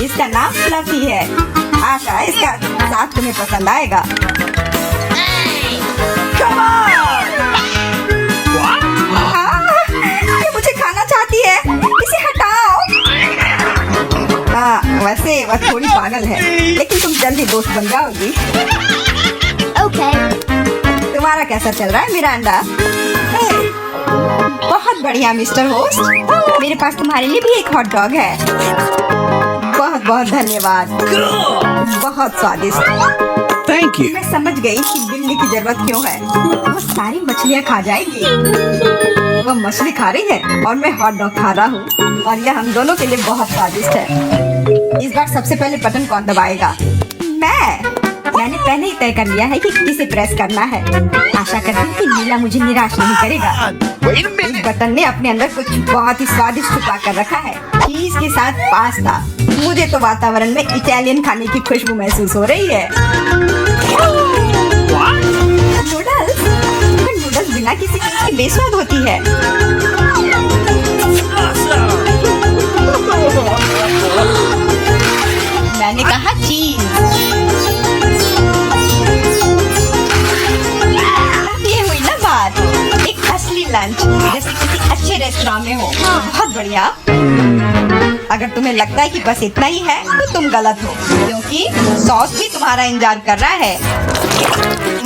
[SPEAKER 1] इसका नाम फ्लफी है। आशा है इसका साथ तुम्हें पसंद आएगा। ये मुझे खाना चाहती है, इसे हटाओ। वैसे वह थोड़ी पागल है, लेकिन तुम जल्दी दोस्त बन जाओगी।
[SPEAKER 2] Okay.
[SPEAKER 1] तुम्हारा कैसा चल रहा है मिरांडा? बहुत बढ़िया मिस्टर होस्ट, मेरे पास तुम्हारे लिए भी एक हॉट डॉग है। बहुत बहुत धन्यवाद, बहुत स्वादिष्ट।
[SPEAKER 3] Thank you.
[SPEAKER 1] मैं समझ गई कि बिल्ली की जरूरत क्यों है। वो सारी मछलियाँ खा जाएगी। वो मछली खा रही है और मैं हॉट डॉग खा रहा हूँ, और यह हम दोनों के लिए बहुत स्वादिष्ट है। इस बार सबसे पहले बटन कौन दबाएगा? मैंने पहले ही तय कर लिया है कि किसे प्रेस करना है। आशा करती हूँ कि नीला मुझे निराश नहीं करेगा। इस बटन ने अपने अंदर कुछ बहुत ही स्वादिष्ट छुपा कर रखा है, चीज के साथ पास्ता। मुझे तो वातावरण में इटालियन खाने की खुशबू महसूस हो रही है। नूडल्स? नूडल्स बिना किसी चीज के बेस्वाद होती है। मैंने कहा चीज। ये हुई ना बात, एक असली लंच जैसे किसी अच्छे रेस्टोरेंट में हो। बहुत बढ़िया। अगर तुम्हें लगता है कि बस इतना ही है तो तुम गलत हो, क्योंकि सॉस भी तुम्हारा इंतजार कर रहा है।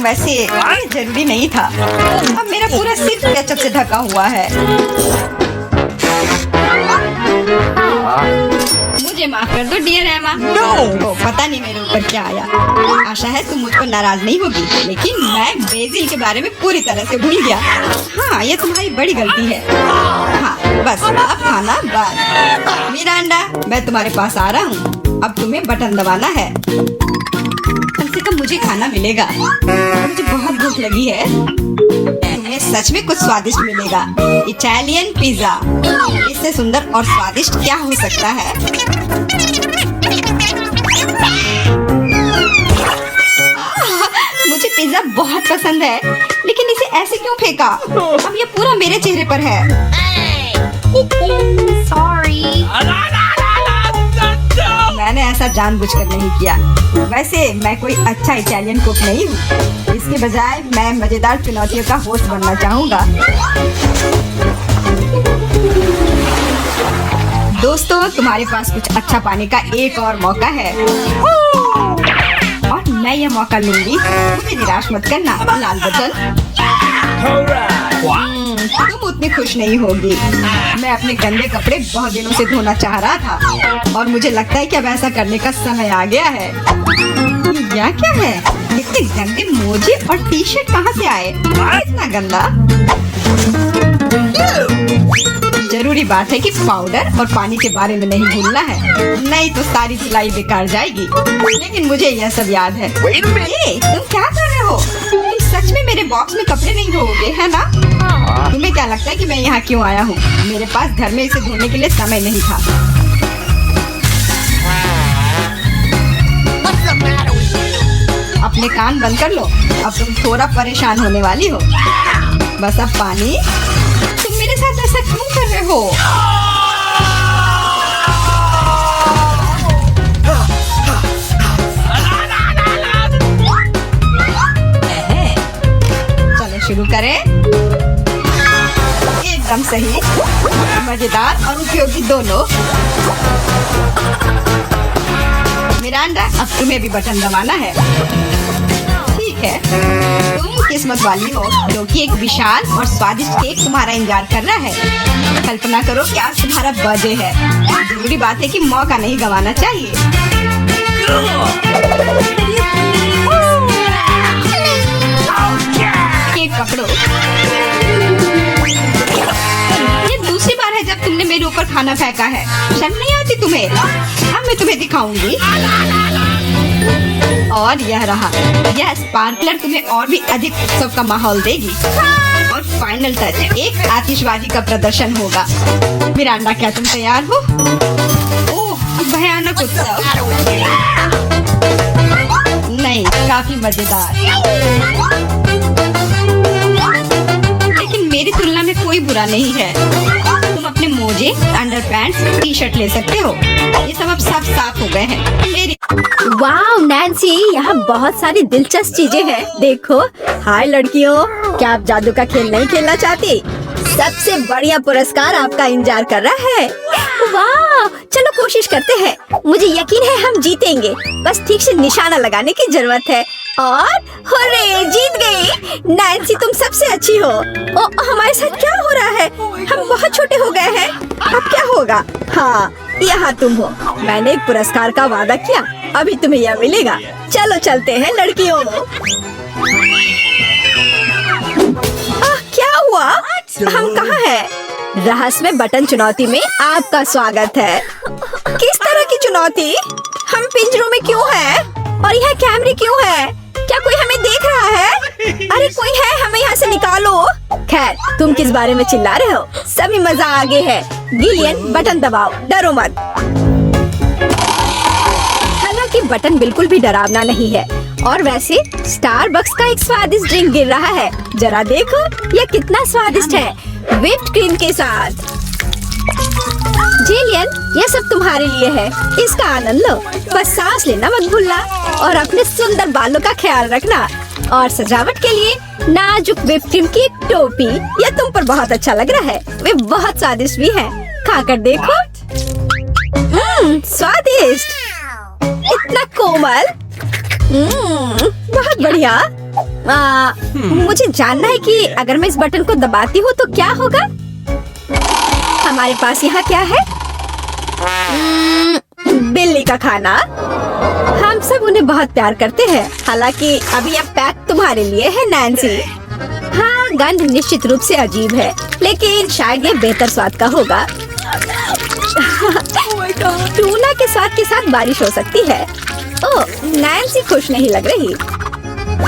[SPEAKER 1] वैसे ये जरूरी नहीं था। अब मेरा पूरा सिर केचप से ढका हुआ है। मुझे माफ कर दो डियर एमा। तो पता नहीं मेरे ऊपर क्या आया। आशा है तुम मुझ पर नाराज नहीं होगी, लेकिन मैं बेसिल के बारे में पूरी तरह से भूल गया। हाँ, ये तुम्हारी बड़ी गलती है। हाँ, बस अब खाना बाद। मिरांडा, मैं तुम्हारे पास आ रहा हूँ। अब तुम्हें बटन दबाना है। कम से कम मुझे खाना मिलेगा। मुझे बहुत भूख लगी है। तुम्हें सच में कुछ स्वादिष्ट मिलेगा। इटालियन पिज्जा, इससे सुंदर और स्वादिष्ट क्या हो सकता है? मुझे पिज्जा बहुत पसंद है, लेकिन इसे ऐसे क्यों फेंका? अब ये पूरा मेरे चेहरे पर है।
[SPEAKER 2] Sorry.
[SPEAKER 1] मैंने ऐसा जानबूझकर नहीं किया। वैसे मैं कोई अच्छा इटालियन कुक नहीं हूँ। इसके बजाय मैं मजेदार चुनौतियों का होस्ट बनना चाहूँगा। दोस्तों, तुम्हारे पास कुछ अच्छा पाने का एक और मौका है, और मैं यह मौका लूंगी। मुझे निराश मत करना। लाल बटन। तुम उतनी खुश नहीं होगी। मैं अपने गंदे कपड़े बहुत दिनों से धोना चाह रहा था, और मुझे लगता है कि अब ऐसा करने का समय आ गया है। यह क्या है? इतने गंदे मोजे और टी शर्ट कहाँ से आए? इतना गंदा। जरूरी बात है कि पाउडर और पानी के बारे में नहीं भूलना है, नहीं तो सारी सिलाई बेकार जाएगी। लेकिन मुझे यह सब याद है। तुम क्या कर रहे हो? तुम सच में मेरे बॉक्स में कपड़े नहीं धोओगे, है ना? तुम्हें क्या लगता है कि मैं यहाँ क्यों आया हूँ? मेरे पास घर में इसे धोने के लिए समय नहीं था। अपने कान बंद कर लो। अब तुम थोड़ा परेशान होने वाली हो। बस अब पानी। तुम मेरे साथ ऐसा क्यों कर रहे हो? चलो शुरू करें। एकदम सही, मजेदार और उपयोगी दोनों। मिरांडा, अब तुम्हें भी बटन दबाना है। ठीक है, तुम किस्मत वाली हो, क्योंकि एक विशाल और स्वादिष्ट केक तुम्हारा इंतजार कर रहा है। कल्पना करो कि आज तुम्हारा बर्थडे है। जरूरी बात है कि मौका नहीं गंवाना चाहिए। केक पकड़ो। ये दूसरी बार है जब तुमने मेरे ऊपर खाना फेंका है। शर्म नहीं आती तुम्हें? अब मैं तुम्हें दिखाऊंगी। और यह रहा, यह स्पार्कलर तुम्हें और भी अधिक उत्सव का माहौल देगी। और फाइनल टच, एक आतिशबाजी का प्रदर्शन होगा। मिरांडा, क्या तुम तैयार हो? ओह, भयानक उत्सव। नहीं, काफी मजेदार, लेकिन मेरी तुलना में कोई बुरा नहीं है। तुम अपने मोजे, अंडरपैंट्स, टी शर्ट ले सकते हो। ये सब अब सब साफ हो गए हैं। मेरी वाह नैन्सी, यहाँ बहुत सारी दिलचस्प चीजें हैं। देखो। हाय लड़कियों, क्या आप जादू का खेल नहीं खेलना चाहती? सबसे बढ़िया पुरस्कार आपका इंतजार कर रहा है। वाह, चलो कोशिश करते हैं। मुझे यकीन है हम जीतेंगे। बस ठीक से निशाना लगाने की जरूरत है। और हुर्रे, जीत गई। नैन्सी, तुम सबसे अच्छी हो। ओ, हमारे साथ क्या हो रहा है? हम बहुत छोटे हो गए हैं। अब क्या होगा? हाँ, यहाँ तुम हो। मैंने एक पुरस्कार का वादा किया, अभी तुम्हें यह मिलेगा। चलो चलते हैं लड़कियों। क्या हुआ? हम कहाँ हैं? रहस्यमय बटन चुनौती में आपका स्वागत है। किस तरह की चुनौती? हम पिंजरों में क्यों हैं? और यहाँ कैमरे क्यों हैं? क्या कोई हमें देख रहा है? अरे कोई है, हमें यहाँ से निकालो। खैर, तुम किस बारे में चिल्ला रहे हो? सभी मजा आगे है। गिलियन, बटन दबाओ, डरो मत। हालांकि बटन बिल्कुल भी डरावना नहीं है। और वैसे स्टारबक्स का एक स्वादिष्ट ड्रिंक गिर रहा है। जरा देखो, यह कितना स्वादिष्ट है, व्हिप्ड क्रीम के साथ। जिलियन, यह सब तुम्हारे लिए है, इसका आनंद लो। बस सांस लेना मत भूलना और अपने सुंदर बालों का ख्याल रखना। और सजावट के लिए नाजुक व्हिप्ड क्रीम की एक टोपी, यह तुम पर बहुत अच्छा लग रहा है। वे बहुत स्वादिष्ट भी है, खाकर देखो। स्वादिष्ट, इतना कोमल। बहुत बढ़िया। मुझे जानना है कि अगर मैं इस बटन को दबाती हूँ तो क्या होगा? हमारे पास यहाँ क्या है? बिल्ली का खाना। हम सब उन्हें बहुत प्यार करते हैं। हालांकि अभी यह पैक तुम्हारे लिए है नैन्सी। हाँ, गंध निश्चित रूप से अजीब है, लेकिन शायद ये बेहतर स्वाद का होगा। टूना के स्वाद के साथ बारिश हो सकती है। ओह, नैन्सी खुश नहीं लग रही।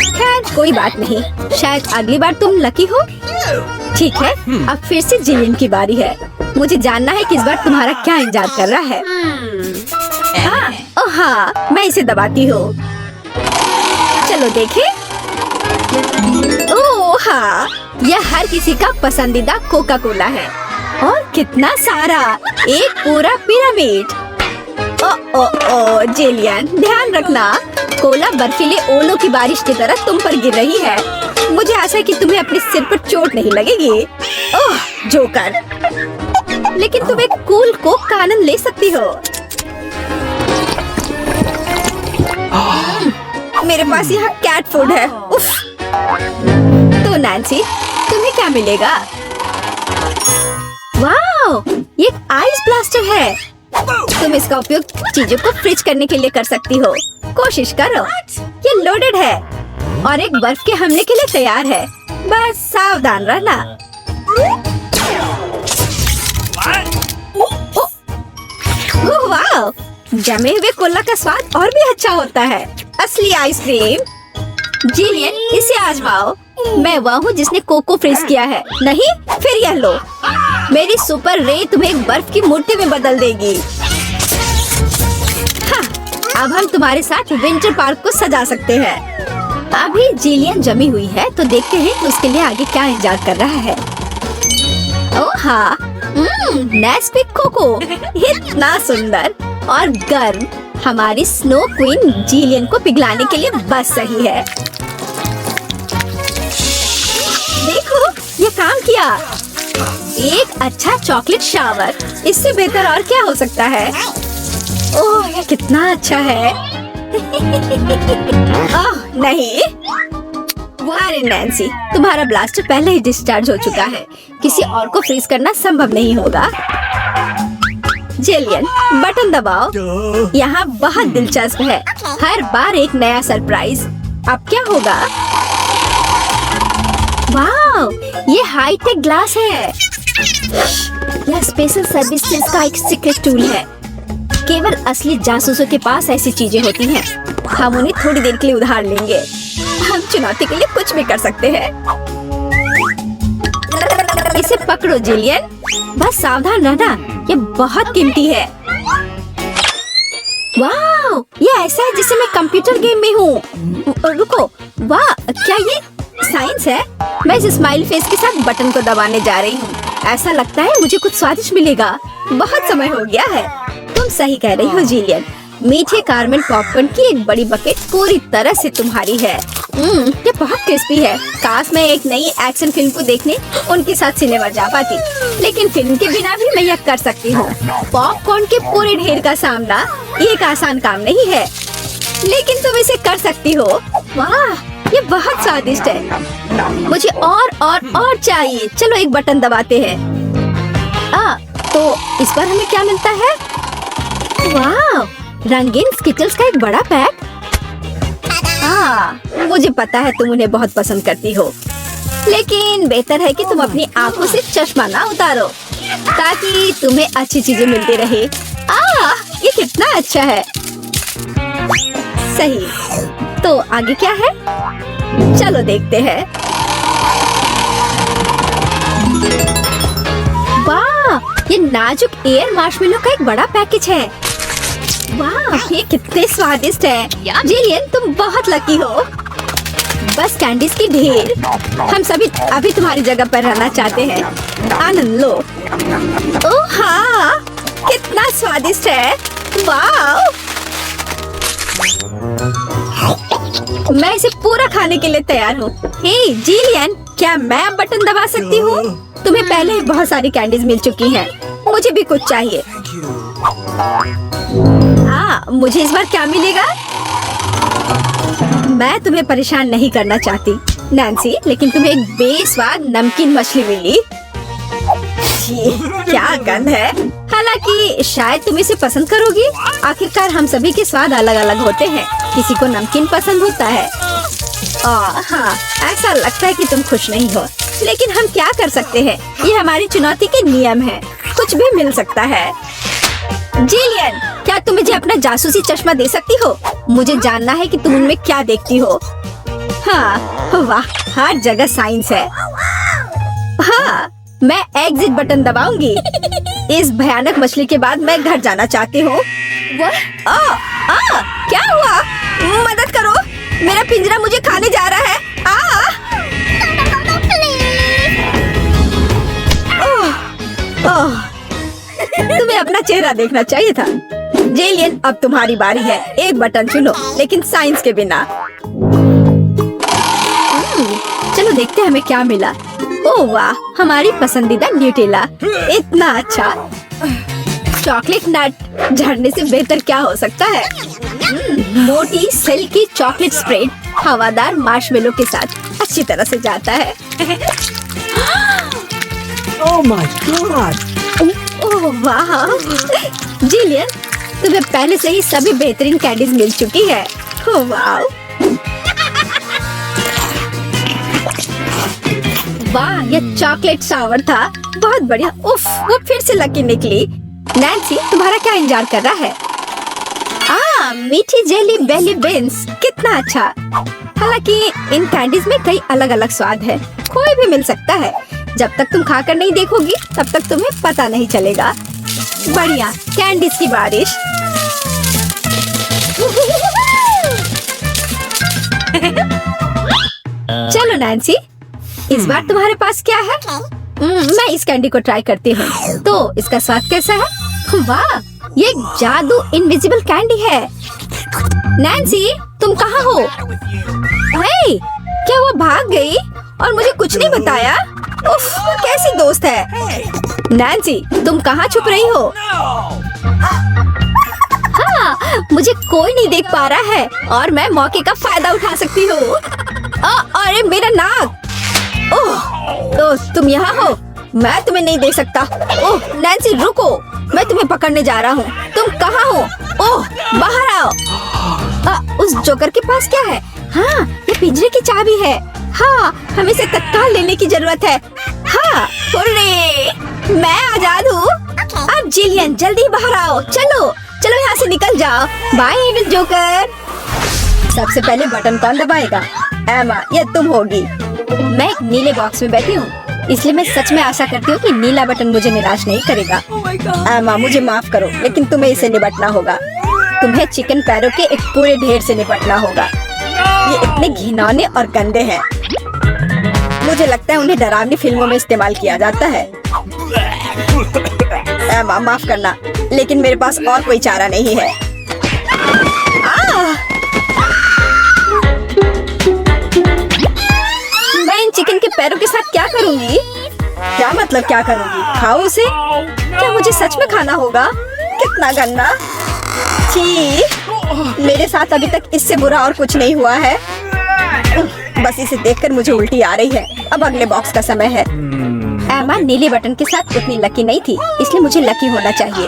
[SPEAKER 1] खैर कोई बात नहीं, शायद अगली बार तुम लकी हो। ठीक है, अब फिर से जिलियन की बारी है। मुझे जानना है कि इस बार तुम्हारा क्या इंतजार कर रहा है। हाँ, मैं इसे दबाती हूँ। चलो देखें। ओह हाँ, यह हर किसी का पसंदीदा कोका कोला है। और कितना सारा, एक पूरा पिरामिड। ओ जिलियन, ध्यान रखना, कोला बर्फीले ओलों की बारिश की तरह तुम पर गिर रही है। मुझे आशा है कि तुम्हें अपने सिर पर चोट नहीं लगेगी। ओह जोकर, लेकिन तुम एक कूल कोक का आनंद ले सकती हो। मेरे पास यहाँ कैट फूड है। उफ। तो नैन्सी, तुम्हें क्या मिलेगा? वाओ, ये एक आइस ब्लास्टर है। तुम इसका उपयोग चीजों को फ्रीज करने के लिए कर सकती हो। कोशिश करो। ये लोडेड है और एक बर्फ के हमले के लिए तैयार है। बस सावधान रहना। ओह वाओ, जमे हुए कोला का स्वाद और भी अच्छा होता है। असली आइसक्रीम। जिलियन, इसे आजमाओ। मैं वह हूँ जिसने कोको फ्रीज किया है। नहीं, फिर यह लो। मेरी सुपर रे तुम्हें एक बर्फ की मूर्ति में बदल देगी। हाँ, अब हम तुम्हारे साथ विंटर पार्क को सजा सकते हैं। अभी जिलियन जमी हुई है, तो देखते हैं कि उसके लिए आगे क्या इंतजार कर रहा है। ओह हाँ, नेस्क्विक कोको, इतना सुंदर और गर्म। हमारी स्नो क्वीन जिलियन को पिघलाने के लिए बस सही है। देखो, ये काम किया। एक अच्छा चॉकलेट शावर, इससे बेहतर और क्या हो सकता है? ओह, ये कितना अच्छा है। ओह नहीं, अरे नैन्सी, तुम्हारा ब्लास्टर पहले ही डिस्चार्ज हो चुका है। किसी और को फ्रीज करना संभव नहीं होगा। जिलियन, बटन दबाओ। यहाँ बहुत दिलचस्प है, हर बार एक नया सरप्राइज। अब क्या होगा? वाओ, ये हाईटेक ग्लास है। यह स्पेशल सर्विसेज का एक सीक्रेट टूल है। केवल असली जासूसों के पास ऐसी चीजें होती हैं। हम उन्हें थोड़ी देर के लिए उधार लेंगे। हम चुनौती के लिए कुछ भी कर सकते हैं। इसे पकड़ो जिलियन, बस सावधान रहना, ये बहुत कीमती है। वाह, ये ऐसा है जैसे मैं कंप्यूटर गेम में हूँ। रुको, वाह, क्या ये साइंस है? मैं इस स्माइल फेस के साथ बटन को दबाने जा रही हूँ। ऐसा लगता है मुझे कुछ स्वादिष्ट मिलेगा। बहुत समय हो गया है। तुम सही कह रही हो जिलियन, मीठे कारमेल पॉपकॉर्न की एक बड़ी बकेट पूरी तरह से तुम्हारी है। ये बहुत क्रिस्पी है। काश मैं एक नई एक्शन फिल्म को देखने उनके साथ सिनेमा जा पाती, लेकिन फिल्म के बिना भी मैं यह कर सकती हूँ। पॉपकॉर्न के पूरे ढेर का सामना एक आसान काम नहीं है, लेकिन तुम इसे कर सकती हो। वाह, ये बहुत स्वादिष्ट है। मुझे और चाहिए। चलो एक बटन दबाते हैं। तो इस पर हमें क्या मिलता है? वाह, रंगीन स्किटल्स का एक बड़ा पैक। मुझे पता है तुम उन्हें बहुत पसंद करती हो, लेकिन बेहतर है कि तुम अपनी आंखों से चश्मा ना उतारो, ताकि तुम्हें अच्छी चीजें मिलती रहे। ये कितना अच्छा है। सही, तो आगे क्या है? चलो देखते हैं। वाह, ये नाजुक एयर मार्शमेलो का एक बड़ा पैकेज है। वाह, ये कितने स्वादिष्ट है। जिलियन, तुम बहुत लकी हो। बस कैंडीज की ढेर। हम सभी अभी तुम्हारी जगह पर रहना चाहते हैं। आनंद लो। ओह हाँ, कितना स्वादिष्ट है। वाह, मैं इसे पूरा खाने के लिए तैयार हूँ। हे जिलियन, क्या मैं अब बटन दबा सकती हूँ? तुम्हें पहले ही बहुत सारी कैंडीज मिल चुकी हैं। मुझे भी कुछ चाहिए। मुझे इस बार क्या मिलेगा? मैं तुम्हें परेशान नहीं करना चाहती नैन्सी, लेकिन तुम्हें एक बेस्वाद नमकीन मछली मिली। क्या गंध है। हालांकि शायद तुम इसे पसंद करोगी। आखिरकार हम सभी के स्वाद अलग अलग होते हैं। किसी को नमकीन पसंद होता है। हाँ, ऐसा लगता है कि तुम खुश नहीं हो, लेकिन हम क्या कर सकते हैं? ये हमारी चुनौती के नियम है। कुछ भी मिल सकता है। जिलियन, क्या तुम मुझे अपना जासूसी चश्मा दे सकती हो? मुझे जानना है कि तुम उनमें क्या देखती हो। हाँ, वाह, हर जगह साइंस है। हाँ, मैं एग्जिट बटन दबाऊंगी। इस भयानक मछली के बाद मैं घर जाना चाहती हूँ। क्या हुआ? मदद करो, मेरा पिंजरा मुझे खाने जा रहा है। तुम्हें अपना चेहरा देखना चाहिए था। जिलियन, अब तुम्हारी बारी है। एक बटन चुनो, लेकिन साइंस के बिना। चलो देखते हैं हमें क्या मिला। ओह वाह, हमारी पसंदीदा न्यूटेला। इतना अच्छा। चॉकलेट नट झड़ने से बेहतर क्या हो सकता है? मोटी सिल्की चॉकलेट स्प्रेड हवादार मार्शमेलो के साथ अच्छी तरह से जाता है।
[SPEAKER 3] Oh my God!
[SPEAKER 1] ओह वाह, जिलियन, तुम्हें पहले से ही सभी बेहतरीन कैंडीज मिल चुकी है। ओह वाह, वाह, ये चॉकलेट सावर था। बहुत बढ़िया। उफ, वो फिर से लकी निकली। नैन्सी, तुम्हारा क्या इंतजार कर रहा है? मीठी जेली बेली बीन्स, कितना अच्छा। हालांकि इन कैंडीज में कई अलग अलग स्वाद है। कोई भी मिल सकता है। जब तक तुम खाकर नहीं देखोगी, तब तक तुम्हें पता नहीं चलेगा। बढ़िया, कैंडीज की बारिश। चलो नैन्सी, इस बार तुम्हारे पास क्या है? मैं इस कैंडी को ट्राई करती हूँ। तो इसका स्वाद कैसा है? वाह, ये जादू इनविजिबल कैंडी है। नैन्सी, तुम कहाँ हो? हे, क्या वो भाग गई और मुझे कुछ नहीं बताया? उफ, कैसी दोस्त है। नैन्सी, तुम कहाँ छुप रही हो? हाँ, मुझे कोई नहीं देख पा रहा है और मैं मौके का फायदा उठा सकती हूँ। अरे मेरा नाक। ओह, तो तुम यहाँ हो? मैं तुम्हें नहीं देख सकता। ओह नैन्सी, रुको, मैं तुम्हें पकड़ने जा रहा हूँ। तुम कहाँ हो? ओह, बाहर आओ। उस जोकर के पास क्या है? हाँ, ये पिंजरे की चाबी है। हाँ, हमें इसे तत्काल लेने की जरूरत है। हाँ, हुर्रे, मैं आजाद हूँ। अब जिलियन, जल्दी बाहर आओ। चलो चलो, यहाँ से निकल जाओ। Bye evil joker. सबसे पहले बटन कौन दबाएगा? एमा, ये तुम होगी। मैं एक नीले बॉक्स में बैठी हूँ। इसलिए मैं सच में आशा करती हूँ कि नीला बटन मुझे निराश नहीं करेगा। एमा, मुझे माफ करो, लेकिन तुम्हें इसे निपटना होगा। तुम्हें चिकन पैरों के एक पूरे ढेर से निपटना होगा। ये इतने घिनौने और गंदे हैं। मुझे लगता है उन्हें डरावनी फिल्मों में इस्तेमाल किया जाता है। एमा, माफ करना, लेकिन मेरे पास और कोई चारा नहीं है। मैं इन चिकन के पैरों के साथ क्या करूंगी? क्या मतलब क्या करूंगी? खाओ उसे? क्या मुझे सच में खाना होगा? कितना गंदा! छी! मेरे साथ अभी तक इससे बुरा और कुछ नहीं हुआ है। बस इसे देखकर मुझे उल्टी आ रही है। अब अगले बॉक्स का समय है। एमा नीले बटन के साथ उतनी लकी नहीं थी, इसलिए मुझे लकी होना चाहिए।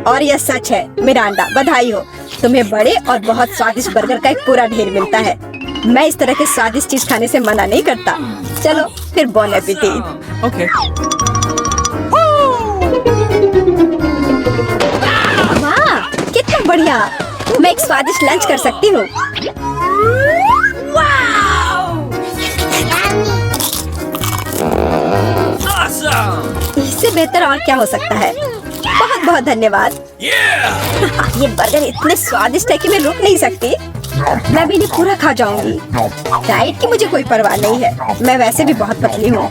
[SPEAKER 1] और यह सच है। मिरांडा, बधाई हो, तुम्हें बड़े और बहुत स्वादिष्ट बर्गर का एक पूरा ढेर मिलता है। मैं इस तरह के स्वादिष्ट चीज खाने से मना नहीं करता। चलो फिर बॉन एपेटिट।
[SPEAKER 4] Okay.
[SPEAKER 1] वाह, कितना बढ़िया! मैं एक स्वादिष्ट लंच कर सकती हूँ।
[SPEAKER 4] Awesome.
[SPEAKER 1] इससे बेहतर और क्या हो सकता है? बहुत बहुत धन्यवाद।
[SPEAKER 4] Yeah.
[SPEAKER 1] ये बर्गर इतने स्वादिष्ट है कि मैं रुक नहीं सकती। मैं भी इन्हें पूरा खा जाऊंगी। डाइट की मुझे कोई परवाह नहीं है। मैं वैसे भी बहुत पतली हूँ।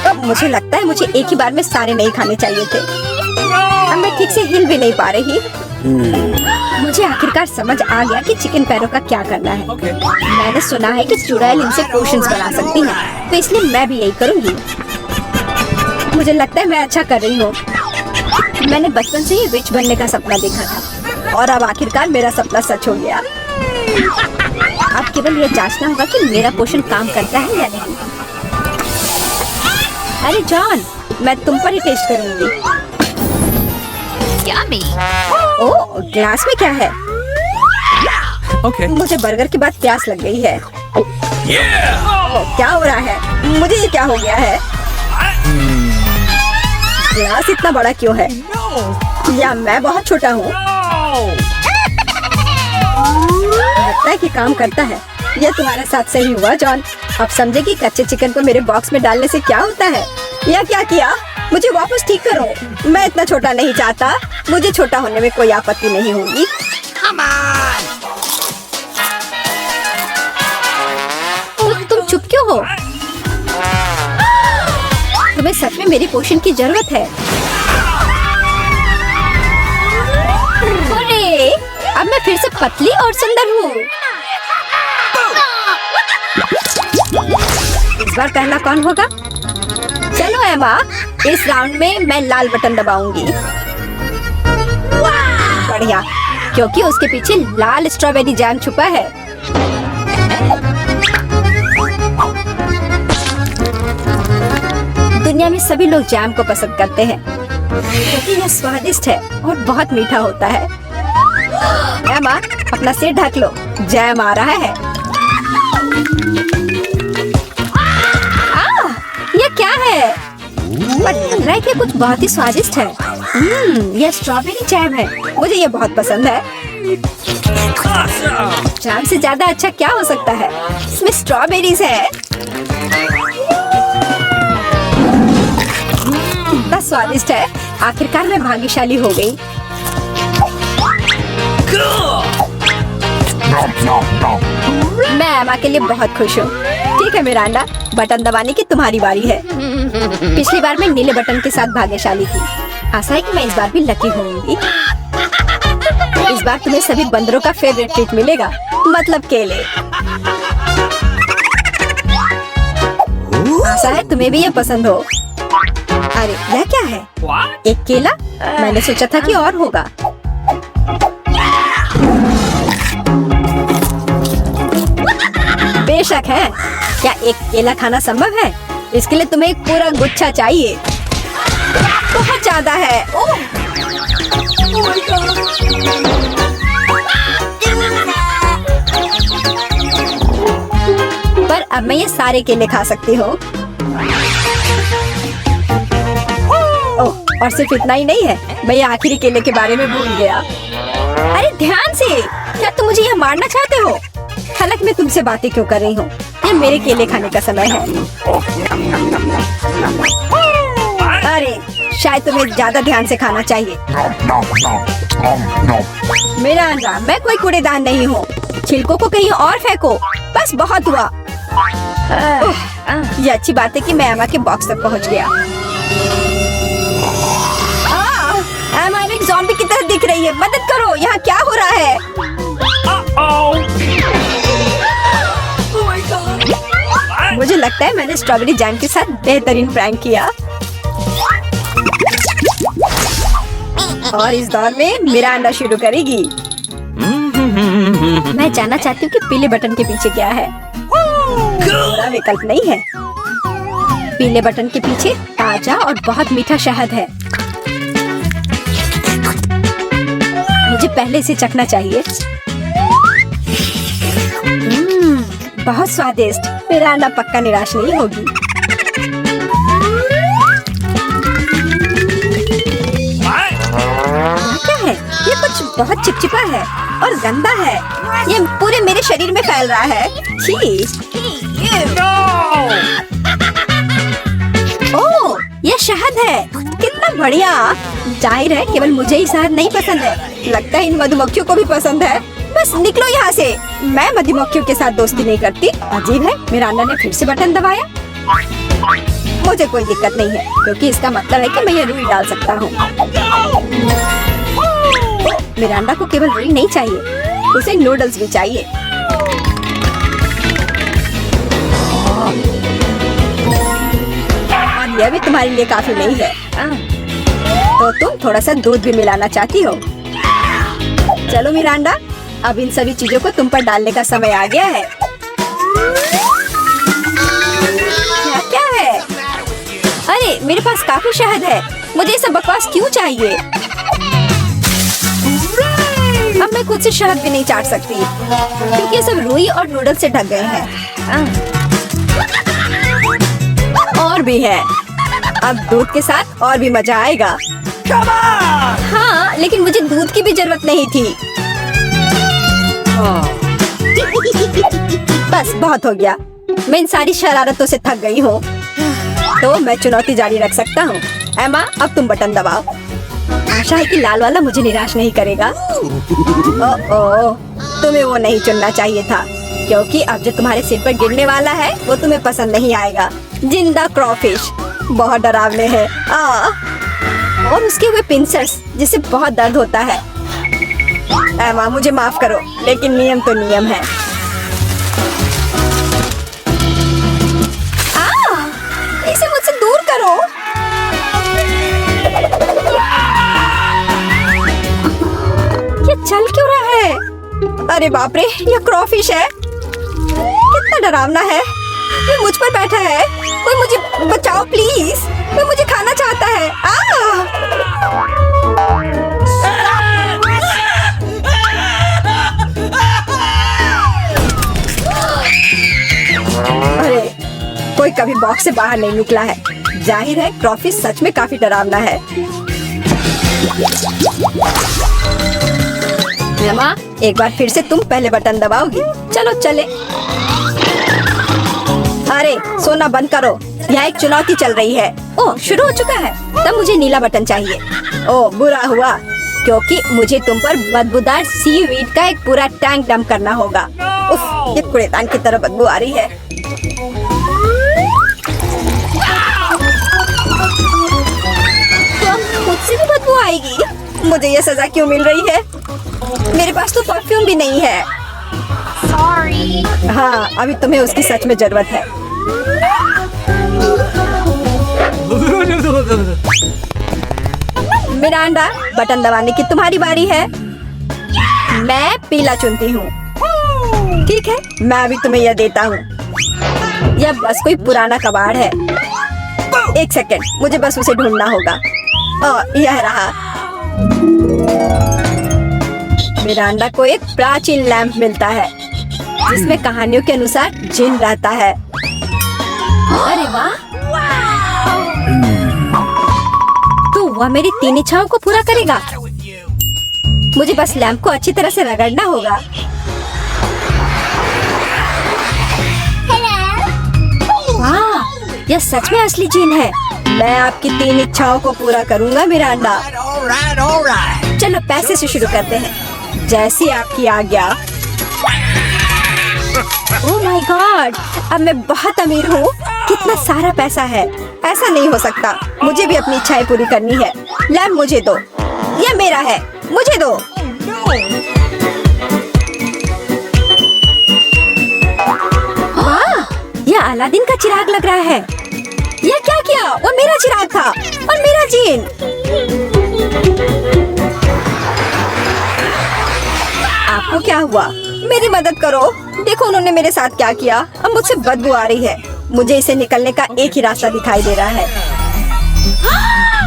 [SPEAKER 1] अब मुझे लगता है मुझे एक ही बार में सारे नहीं खाने चाहिए थे। अब मैं ठीक से हिल भी नहीं पा रही। मुझे आखिरकार समझ आ गया कि चिकन पैरों का क्या करना है।
[SPEAKER 4] Okay.
[SPEAKER 1] मैंने सुना है कि चुड़ैल इनसे पोशंस बना सकती है, तो इसलिए मैं भी यही करूंगी। मुझे लगता है मैं अच्छा कर रही हूँ। मैंने बचपन से ही विच बनने का सपना देखा था और अब आखिरकार मेरा सपना सच हो गया। अब केवल ये जांचना होगा कि मेरा पोषण काम करता है या नहीं। अरे जॉन, मैं तुम पर ही टेस्ट करूंगी।
[SPEAKER 2] Yummy.
[SPEAKER 1] ओह, ग्लास में क्या है?
[SPEAKER 4] Okay.
[SPEAKER 1] मुझे बर्गर के बाद प्यास लग गई है।
[SPEAKER 4] Yeah.
[SPEAKER 1] ओह, क्या हो रहा है? मुझे ये क्या हो गया है? ग्लास इतना बड़ा क्यों है? या मैं बहुत छोटा हूँ? लगता है कि काम करता है। यह तुम्हारे साथ सही हुआ जॉन। अब समझे कि कच्चे चिकन को मेरे बॉक्स में डालने से क्या होता है। यह क्या किया? मुझे वापस ठीक करो। मैं इतना छोटा नहीं चाहता। मुझे छोटा होने में कोई आपत्ति नहीं होगी। तुम चुप क्यों हो? तुम्हें सच में मेरी पोषण की जरूरत है। अरे, अब मैं फिर से पतली और सुंदर हूँ। इस बार पहला कौन होगा? चलो एमा, इस राउंड में मैं लाल बटन दबाऊंगी। बढ़िया, क्योंकि उसके पीछे लाल स्ट्रॉबेरी जैम छुपा है। दुनिया में सभी लोग जैम को पसंद करते हैं क्योंकि यह स्वादिष्ट है और बहुत मीठा होता है। एमा, अपना सिर ढक लो, जैम आ रहा है। ये क्या है? पर लग रहा है कि कुछ बहुत ही स्वादिष्ट है। यह स्ट्रॉबेरी जैम है। मुझे ये बहुत पसंद है।
[SPEAKER 4] Awesome.
[SPEAKER 1] जैम से ज्यादा अच्छा क्या हो सकता है? इसमें स्ट्रॉबेरीज है। कितना स्वादिष्ट है। आखिरकार मैं भाग्यशाली हो गई। मैं एमा के लिए बहुत खुश हूँ। ठीक है मिरांडा, बटन दबाने की तुम्हारी बारी है। पिछली बार मैं नीले बटन के साथ भाग्यशाली थी। आशा है कि मैं इस बार भी लकी होंगी। इस बार तुम्हें सभी बंदरों का फेवरेट ट्रीट मिलेगा, मतलब केले। आशा है तुम्हें भी ये पसंद हो। अरे यह क्या है?
[SPEAKER 4] What?
[SPEAKER 1] एक केला? मैंने सोचा था कि और होगा। बेशक है। क्या एक केला खाना संभव है? इसके लिए तुम्हें एक पूरा गुच्छा चाहिए। बहुत ज्यादा है। ओह! पर अब मैं ये सारे केले खा सकती हूँ। ओह, और सिर्फ इतना ही नहीं है, मैं ये आखिरी केले के बारे में भूल गया। अरे ध्यान से! क्या तुम मुझे यहाँ मारना चाहते हो? हालांकि मैं तुमसे बातें क्यों कर रही हूँ? ये मेरे केले खाने का समय है। अरे शायद तुम्हें ज्यादा ध्यान से खाना चाहिए। मेरा अंडा, मैं कोई कूड़ेदान नहीं हूँ। छिलकों को कहीं और फेंको। बस बहुत हुआ। ये अच्छी बात है कि मैं एमा के बॉक्स तक पहुँच गया। एमा एक ज़ॉम्बी की तरह दिख रही है। मदद करो, यहाँ क्या हो रहा है? मुझे लगता है मैंने स्ट्रॉबेरी जैम के साथ बेहतरीन प्रैंक किया। और इस दौर में मेरा अंडा शुरू करेगी। मैं जानना चाहती हूँ कि पीले बटन के पीछे क्या है। बुरा विकल्प नहीं है। पीले बटन के पीछे ताजा और बहुत मीठा शहद है। मुझे पहले से चखना चाहिए। बहुत स्वादिष्ट। मेरा अंडा पक्का निराश नहीं होगी। क्या है? ये कुछ बहुत चिपचिपा है और गंदा है। ये पूरे मेरे शरीर में फैल रहा है। छी! ओह, ये शहद है। कितना बढ़िया। जाहिर है केवल मुझे ही शहद नहीं पसंद है। लगता है इन मधुमक्खियों को भी पसंद है। बस निकलो यहाँ से। मैं मधुमक्खियों के साथ दोस्ती नहीं करती। अजीब है, मेरा अंडा ने फिर से बटन दबाया। मुझे कोई दिक्कत नहीं है क्योंकि इसका मतलब है कि मैं ये रुई डाल सकता हूँ। मेरा अंडा को केवल रुई नहीं चाहिए, उसे नूडल्स भी चाहिए। और यह भी तुम्हारे लिए काफी नहीं है। तो तुम थोड़ा सा दूध भी मिलाना चाहती हो? चलो मिरांडा, अब इन सभी चीजों को तुम पर डालने का समय आ गया है। क्या है? अरे मेरे पास काफी शहद है। मुझे ये सब बकवास क्यों चाहिए? अब मैं खुद से शहद भी नहीं चाट सकती क्योंकि ये सब रुई और नूडल्स से ढक गए हैं। और भी है। अब दूध के साथ और भी मजा आएगा। हाँ, लेकिन मुझे दूध की भी जरूरत नहीं थी। बस बहुत हो गया। मैं इन सारी शरारतों से थक गई हूँ। तो मैं चुनौती जारी रख सकता हूँ। एमा, अब तुम बटन दबाओ। आशा है कि लाल वाला मुझे निराश नहीं करेगा। ओह, तुम्हें वो नहीं चुनना चाहिए था क्योंकि अब जो तुम्हारे सिर पर गिरने वाला है वो तुम्हें पसंद नहीं आएगा। जिंदा क्रॉफिश बहुत डरावने हैं। और उसके हुए पिंसर्स जिससे बहुत दर्द होता है। एमा, मुझे माफ करो लेकिन नियम तो नियम है। इसे मुझसे दूर करो। ये चल क्यों रहा है? अरे बाप रे, ये क्रॉफिश है। कितना डरावना है। ये मुझ पर बैठा है। कोई मुझे बचाओ प्लीज। वो मुझे खाना चाहता है। अरे, कोई कभी बॉक्स से बाहर नहीं निकला है। जाहिर है क्रॉफिश सच में काफी डरावना है। एमा, एक बार फिर से तुम पहले बटन दबाओगी। चलो चले। अरे सोना बंद करो, यहाँ एक चुनौती चल रही है। ओह, शुरू हो चुका है। तब मुझे नीला बटन चाहिए। ओह, बुरा हुआ क्योंकि मुझे तुम पर बदबूदार सीवीड का एक पूरा टैंक डंप करना होगा। उफ, ये कूड़ेदान की तरह बदबू आ रही है। मुझसे भी बदबू आएगी। मुझे ये सजा क्यों मिल रही है? मेरे पास तो परफ्यूम भी नहीं है।
[SPEAKER 2] Sorry.
[SPEAKER 1] हाँ, अभी तुम्हें उसकी सच में जरूरत है। मिरांडा, बटन दबाने की तुम्हारी बारी है। मैं पीला चुनती हूँ। ठीक है, मैं अभी तुम्हें यह देता हूँ। यह बस कोई पुराना कबाड़ है। एक सेकंड, मुझे बस उसे ढूंढना होगा। यह रहा। मिरांडा को एक प्राचीन लैंप मिलता है जिसमें कहानियों के अनुसार जिन रहता है। अरे वाह! तो वह मेरी 3 इच्छाओं को पूरा करेगा। मुझे बस लैंप को अच्छी तरह से रगड़ना होगा। यह सच में असली जीन है। मैं आपकी 3 इच्छाओं को पूरा करूंगा मिरांडा।
[SPEAKER 4] All right.
[SPEAKER 1] चलो पैसे से शुरू करते हैं, जैसी आपकी आज्ञा। ओह माय गॉड, अब मैं बहुत अमीर हूँ। कितना सारा पैसा है, ऐसा नहीं हो सकता। मुझे भी अपनी इच्छाएं पूरी करनी है। लैम्प मुझे दो, यह मेरा है, मुझे दो। वाह, यह अलादीन का चिराग लग रहा है। यह क्या किया? वो मेरा चिराग था और मेरा जीन। आपको क्या हुआ? मेरी मदद करो। देखो उन्होंने मेरे साथ क्या किया। अब मुझसे बदबू आ रही है। मुझे इसे निकलने का एक ही रास्ता दिखाई दे रहा है।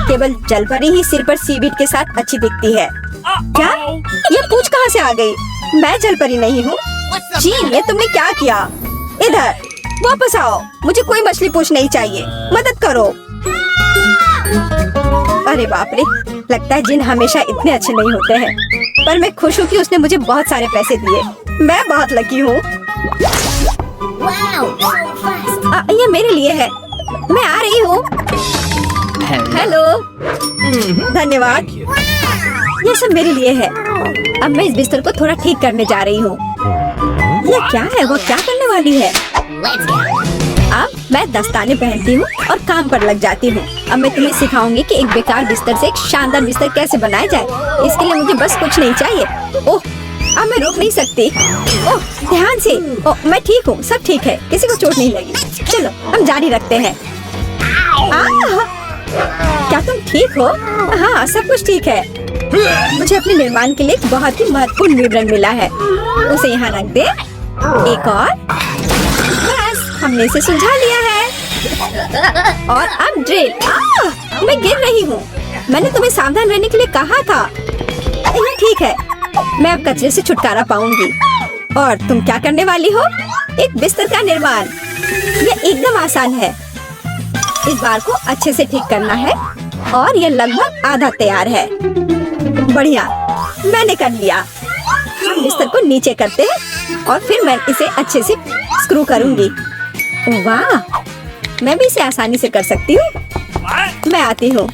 [SPEAKER 1] केवल जलपरी ही सिर पर सीबीट के साथ अच्छी दिखती है। क्या? ये पूंछ कहाँ से आ गई? मैं जलपरी नहीं हूँ। जीन, ये तुमने क्या किया? इधर वापस आओ। मुझे कोई मछली पूंछ नहीं चाहिए। मदद करो। अरे बाप रे, लगता है जिन हमेशा इतने अच्छे नहीं होते हैं। पर मैं खुश हूँ कि उसने मुझे बहुत सारे पैसे दिए। मैं बहुत लकी हूँ।
[SPEAKER 2] Wow, so fast.
[SPEAKER 1] ये मेरे लिए है। मैं आ रही हूँ। हेलो, धन्यवाद। ये सब मेरे लिए है। अब मैं इस बिस्तर को थोड़ा ठीक करने जा रही हूँ। ये क्या है? वो क्या करने वाली है?
[SPEAKER 2] Let's go.
[SPEAKER 1] अब मैं दस्ताने पहनती हूँ और काम पर लग जाती हूँ। अब मैं तुम्हें सिखाऊंगी कि एक बेकार बिस्तर से एक शानदार बिस्तर कैसे बनाया जाए। इसके लिए मुझे बस कुछ नहीं चाहिए। ओह, अब मैं रुक नहीं सकती। ओह, ध्यान से। ओह, मैं ठीक हूँ, सब ठीक है, किसी को चोट नहीं लगी। चलो हम जारी रखते हैं। क्या तुम ठीक हो? हाँ, सब कुछ ठीक है। मुझे अपने निर्माण के लिए एक बहुत ही महत्वपूर्ण विवरण मिला है। उसे यहाँ रख दे। एक और, बस हमने इसे सुलझा लिया है। और अब ड्रिल। मैं गिर रही हूँ। मैंने तुम्हें सावधान रहने के लिए कहा था। यह ठीक है, मैं अब कचरे से छुटकारा पाऊंगी। और तुम क्या करने वाली हो? एक बिस्तर का निर्माण। यह एकदम आसान है। इस बार को अच्छे से ठीक करना है और यह लगभग आधा तैयार है। बढ़िया, मैंने कर लिया। हम बिस्तर को नीचे करते हैं और फिर मैं इसे अच्छे से स्क्रू करूंगी। वाह, मैं भी इसे आसानी से कर सकती हूँ। मैं आती हूँ।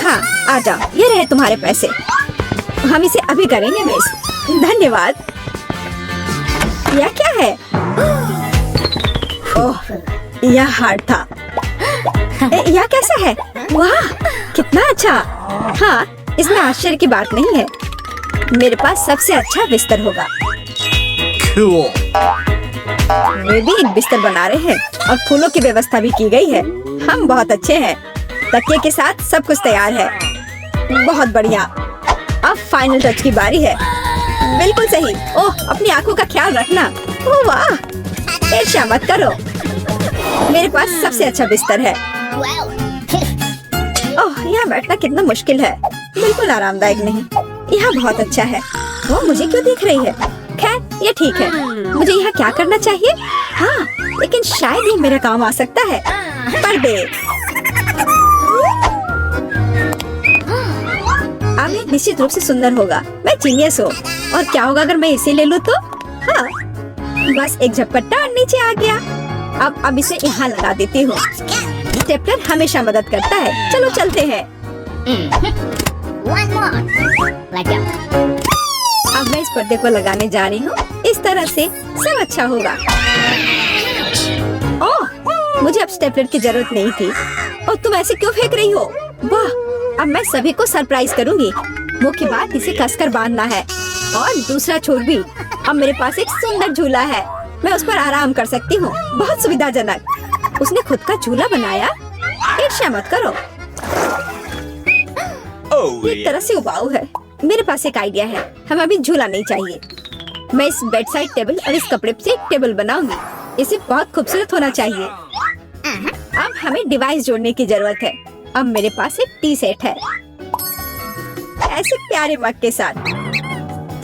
[SPEAKER 1] हाँ, आ जाओ। ये रहे तुम्हारे पैसे। हम इसे अभी करेंगे मिस। धन्यवाद। यह क्या है? ओह, यह हार्ड था। यह कैसा है? वाह, कितना अच्छा। हाँ, इसमें आश्चर्य की बात नहीं है। मेरे पास सबसे अच्छा बिस्तर होगा।
[SPEAKER 4] Cool.
[SPEAKER 1] वे भी एक बिस्तर बना रहे हैं और फूलों की व्यवस्था भी की गई है। हम बहुत अच्छे हैं। तकिए के साथ सब कुछ तैयार है। बहुत बढ़िया। अब फाइनल टच की बारी है। बिल्कुल सही। ओह, अपनी आंखों का ख्याल रखना। ओह वाह, ईर्ष्या मत करो। मेरे पास सबसे अच्छा बिस्तर है।
[SPEAKER 2] Wow.
[SPEAKER 1] ओह, यहाँ बैठना कितना मुश्किल है। बिल्कुल आरामदायक नहीं। यहाँ बहुत अच्छा है। वो मुझे क्यों देख रही है? खैर, ये ठीक है। मुझे यहाँ क्या करना चाहिए? हाँ, लेकिन शायद ये मेरे काम आ सकता है। पर्दे। अब ये निश्चित रूप से सुंदर होगा। मैं जीनियस हूँ। और क्या होगा अगर मैं इसे ले लूँ तो? हाँ, बस एक झपट्टा और नीचे आ गया। अब इसे यहाँ लगा देती हूँ। स्टेपलर हमेशा मदद करता है। चलो चलते हैं।
[SPEAKER 2] One more. Let's go.
[SPEAKER 1] अब मैं इस पर्दे को लगाने जा रही हूँ। इस तरह से सब अच्छा होगा। ओह, मुझे अब स्टेपलर की जरूरत नहीं थी। और तुम ऐसे क्यों फेंक रही हो? वाह, अब मैं सभी को सरप्राइज करूँगी। मुख्य बात इसे कसकर बांधना है और दूसरा छोर भी। अब मेरे पास एक सुंदर झूला है। मैं उस पर आराम कर सकती हूँ। बहुत सुविधाजनक। उसने खुद का झूला बनाया। ईर्ष्या मत करो।
[SPEAKER 4] Oh
[SPEAKER 1] एक तरह से उबाऊ है। मेरे पास एक आइडिया है। हमें अभी झूला नहीं चाहिए। मैं इस बेड साइड टेबल और इस कपड़े से एक टेबल बनाऊंगी। इसे बहुत खूबसूरत होना चाहिए। अब हमें डिवाइस जोड़ने की जरूरत है। अब मेरे पास एक टी सेट है, ऐसे प्यारे मग के साथ।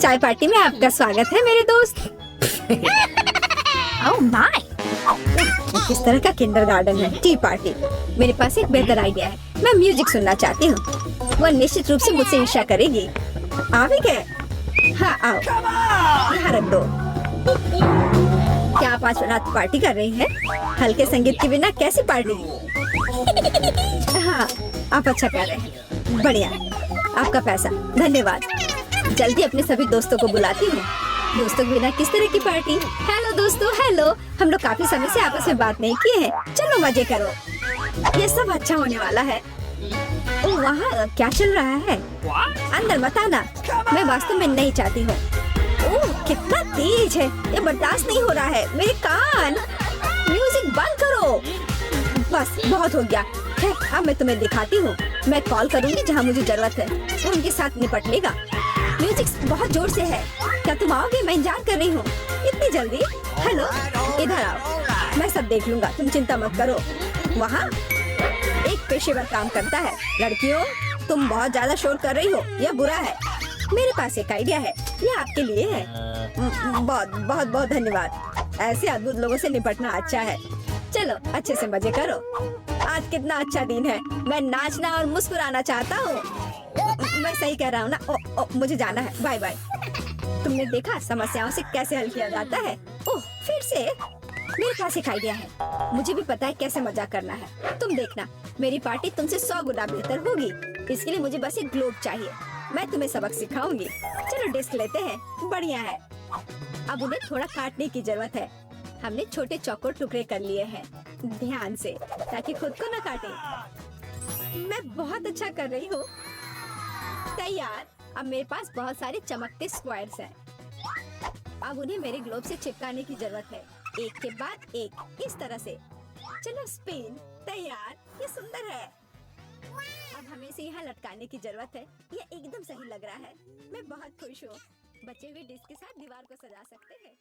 [SPEAKER 1] चाय पार्टी में आपका स्वागत है मेरे दोस्त।
[SPEAKER 2] Oh my.
[SPEAKER 1] किस तरह का किंडरगार्टन है टी पार्टी। मेरे पास एक बेहतर आइडिया है। मैं म्यूजिक सुनना चाहती हूँ। वह निश्चित रूप से मुझसे ईर्ष्या करेगी। आ भी गए? हाँ, आओ। यहाँ रख दो। क्या आप आज रात पार्टी कर रही हैं? हल्के संगीत के बिना कैसी पार्टी? हाँ, आप अच्छा कर रहे हैं। बढ़िया, आपका पैसा, धन्यवाद। जल्दी अपने सभी दोस्तों को बुलाती हूँ। दोस्तों के बिना किस तरह की पार्टी? हेलो दोस्तों, हेलो। हम लोग काफी समय से आपस में बात नहीं किए हैं। चलो मजे करो, ये सब अच्छा होने वाला है। ओ वहाँ क्या चल रहा है? अंदर मत आना, मैं वास्तव में नहीं चाहती हूँ। ओह कितना तेज है, ये बर्दाश्त नहीं हो रहा है। मेरे कान, म्यूजिक बंद करो। बस बहुत हो गया। अब मैं तुम्हें दिखाती हूँ। मैं कॉल करूँगी जहाँ मुझे जरूरत है, वो उनके साथ निपट लेगा। म्यूजिक बहुत जोर से है। क्या तुम आओगे? मैं इंतजार कर रही हूँ। इतनी जल्दी? हेलो, इधर आओ, मैं सब देख लूंगा, तुम चिंता मत करो। वहाँ एक पेशेवर काम करता है। लड़कियों, तुम बहुत ज्यादा शोर कर रही हो, यह बुरा है। मेरे पास एक आइडिया है, यह आपके लिए है। बहुत बहुत बहुत धन्यवाद। ऐसे अद्भुत लोगों से निपटना अच्छा है। चलो अच्छे से मजे करो। आज कितना अच्छा दिन है। मैं नाचना और मुस्कुराना चाहता हूँ। मैं सही कह रहा हूँ ना? ओ, मुझे जाना है, बाय बाय। तुमने देखा समस्याओं से कैसे हल किया जाता है? ओह फिर से? मेरे पास एक आइडिया है। मुझे भी पता है कैसे मजाक करना है। तुम देखना, मेरी पार्टी तुमसे 100 गुना बेहतर होगी। इसके लिए मुझे बस एक ग्लोब चाहिए। मैं तुम्हें सबक सिखाऊंगी। चलो डिस्क लेते हैं। बढ़िया है। अब उन्हें थोड़ा काटने की जरूरत है। हमने छोटे चौकोर टुकड़े कर लिए हैं, ध्यान से, ताकि खुद को न काटे। मैं बहुत अच्छा कर रही हूँ। तैयार। अब मेरे पास बहुत सारे चमकते स्क्वायर्स हैं। अब उन्हें मेरे ग्लोब से चिपकाने की जरूरत है, एक के बाद एक, इस तरह से। चलो स्पिन। तैयार, ये सुंदर है। अब हमें इसे यहाँ लटकाने की जरूरत है। ये एकदम सही लग रहा है। मैं बहुत खुश हूँ। बचे हुए डिस्क के साथ दीवार को सजा सकते हैं।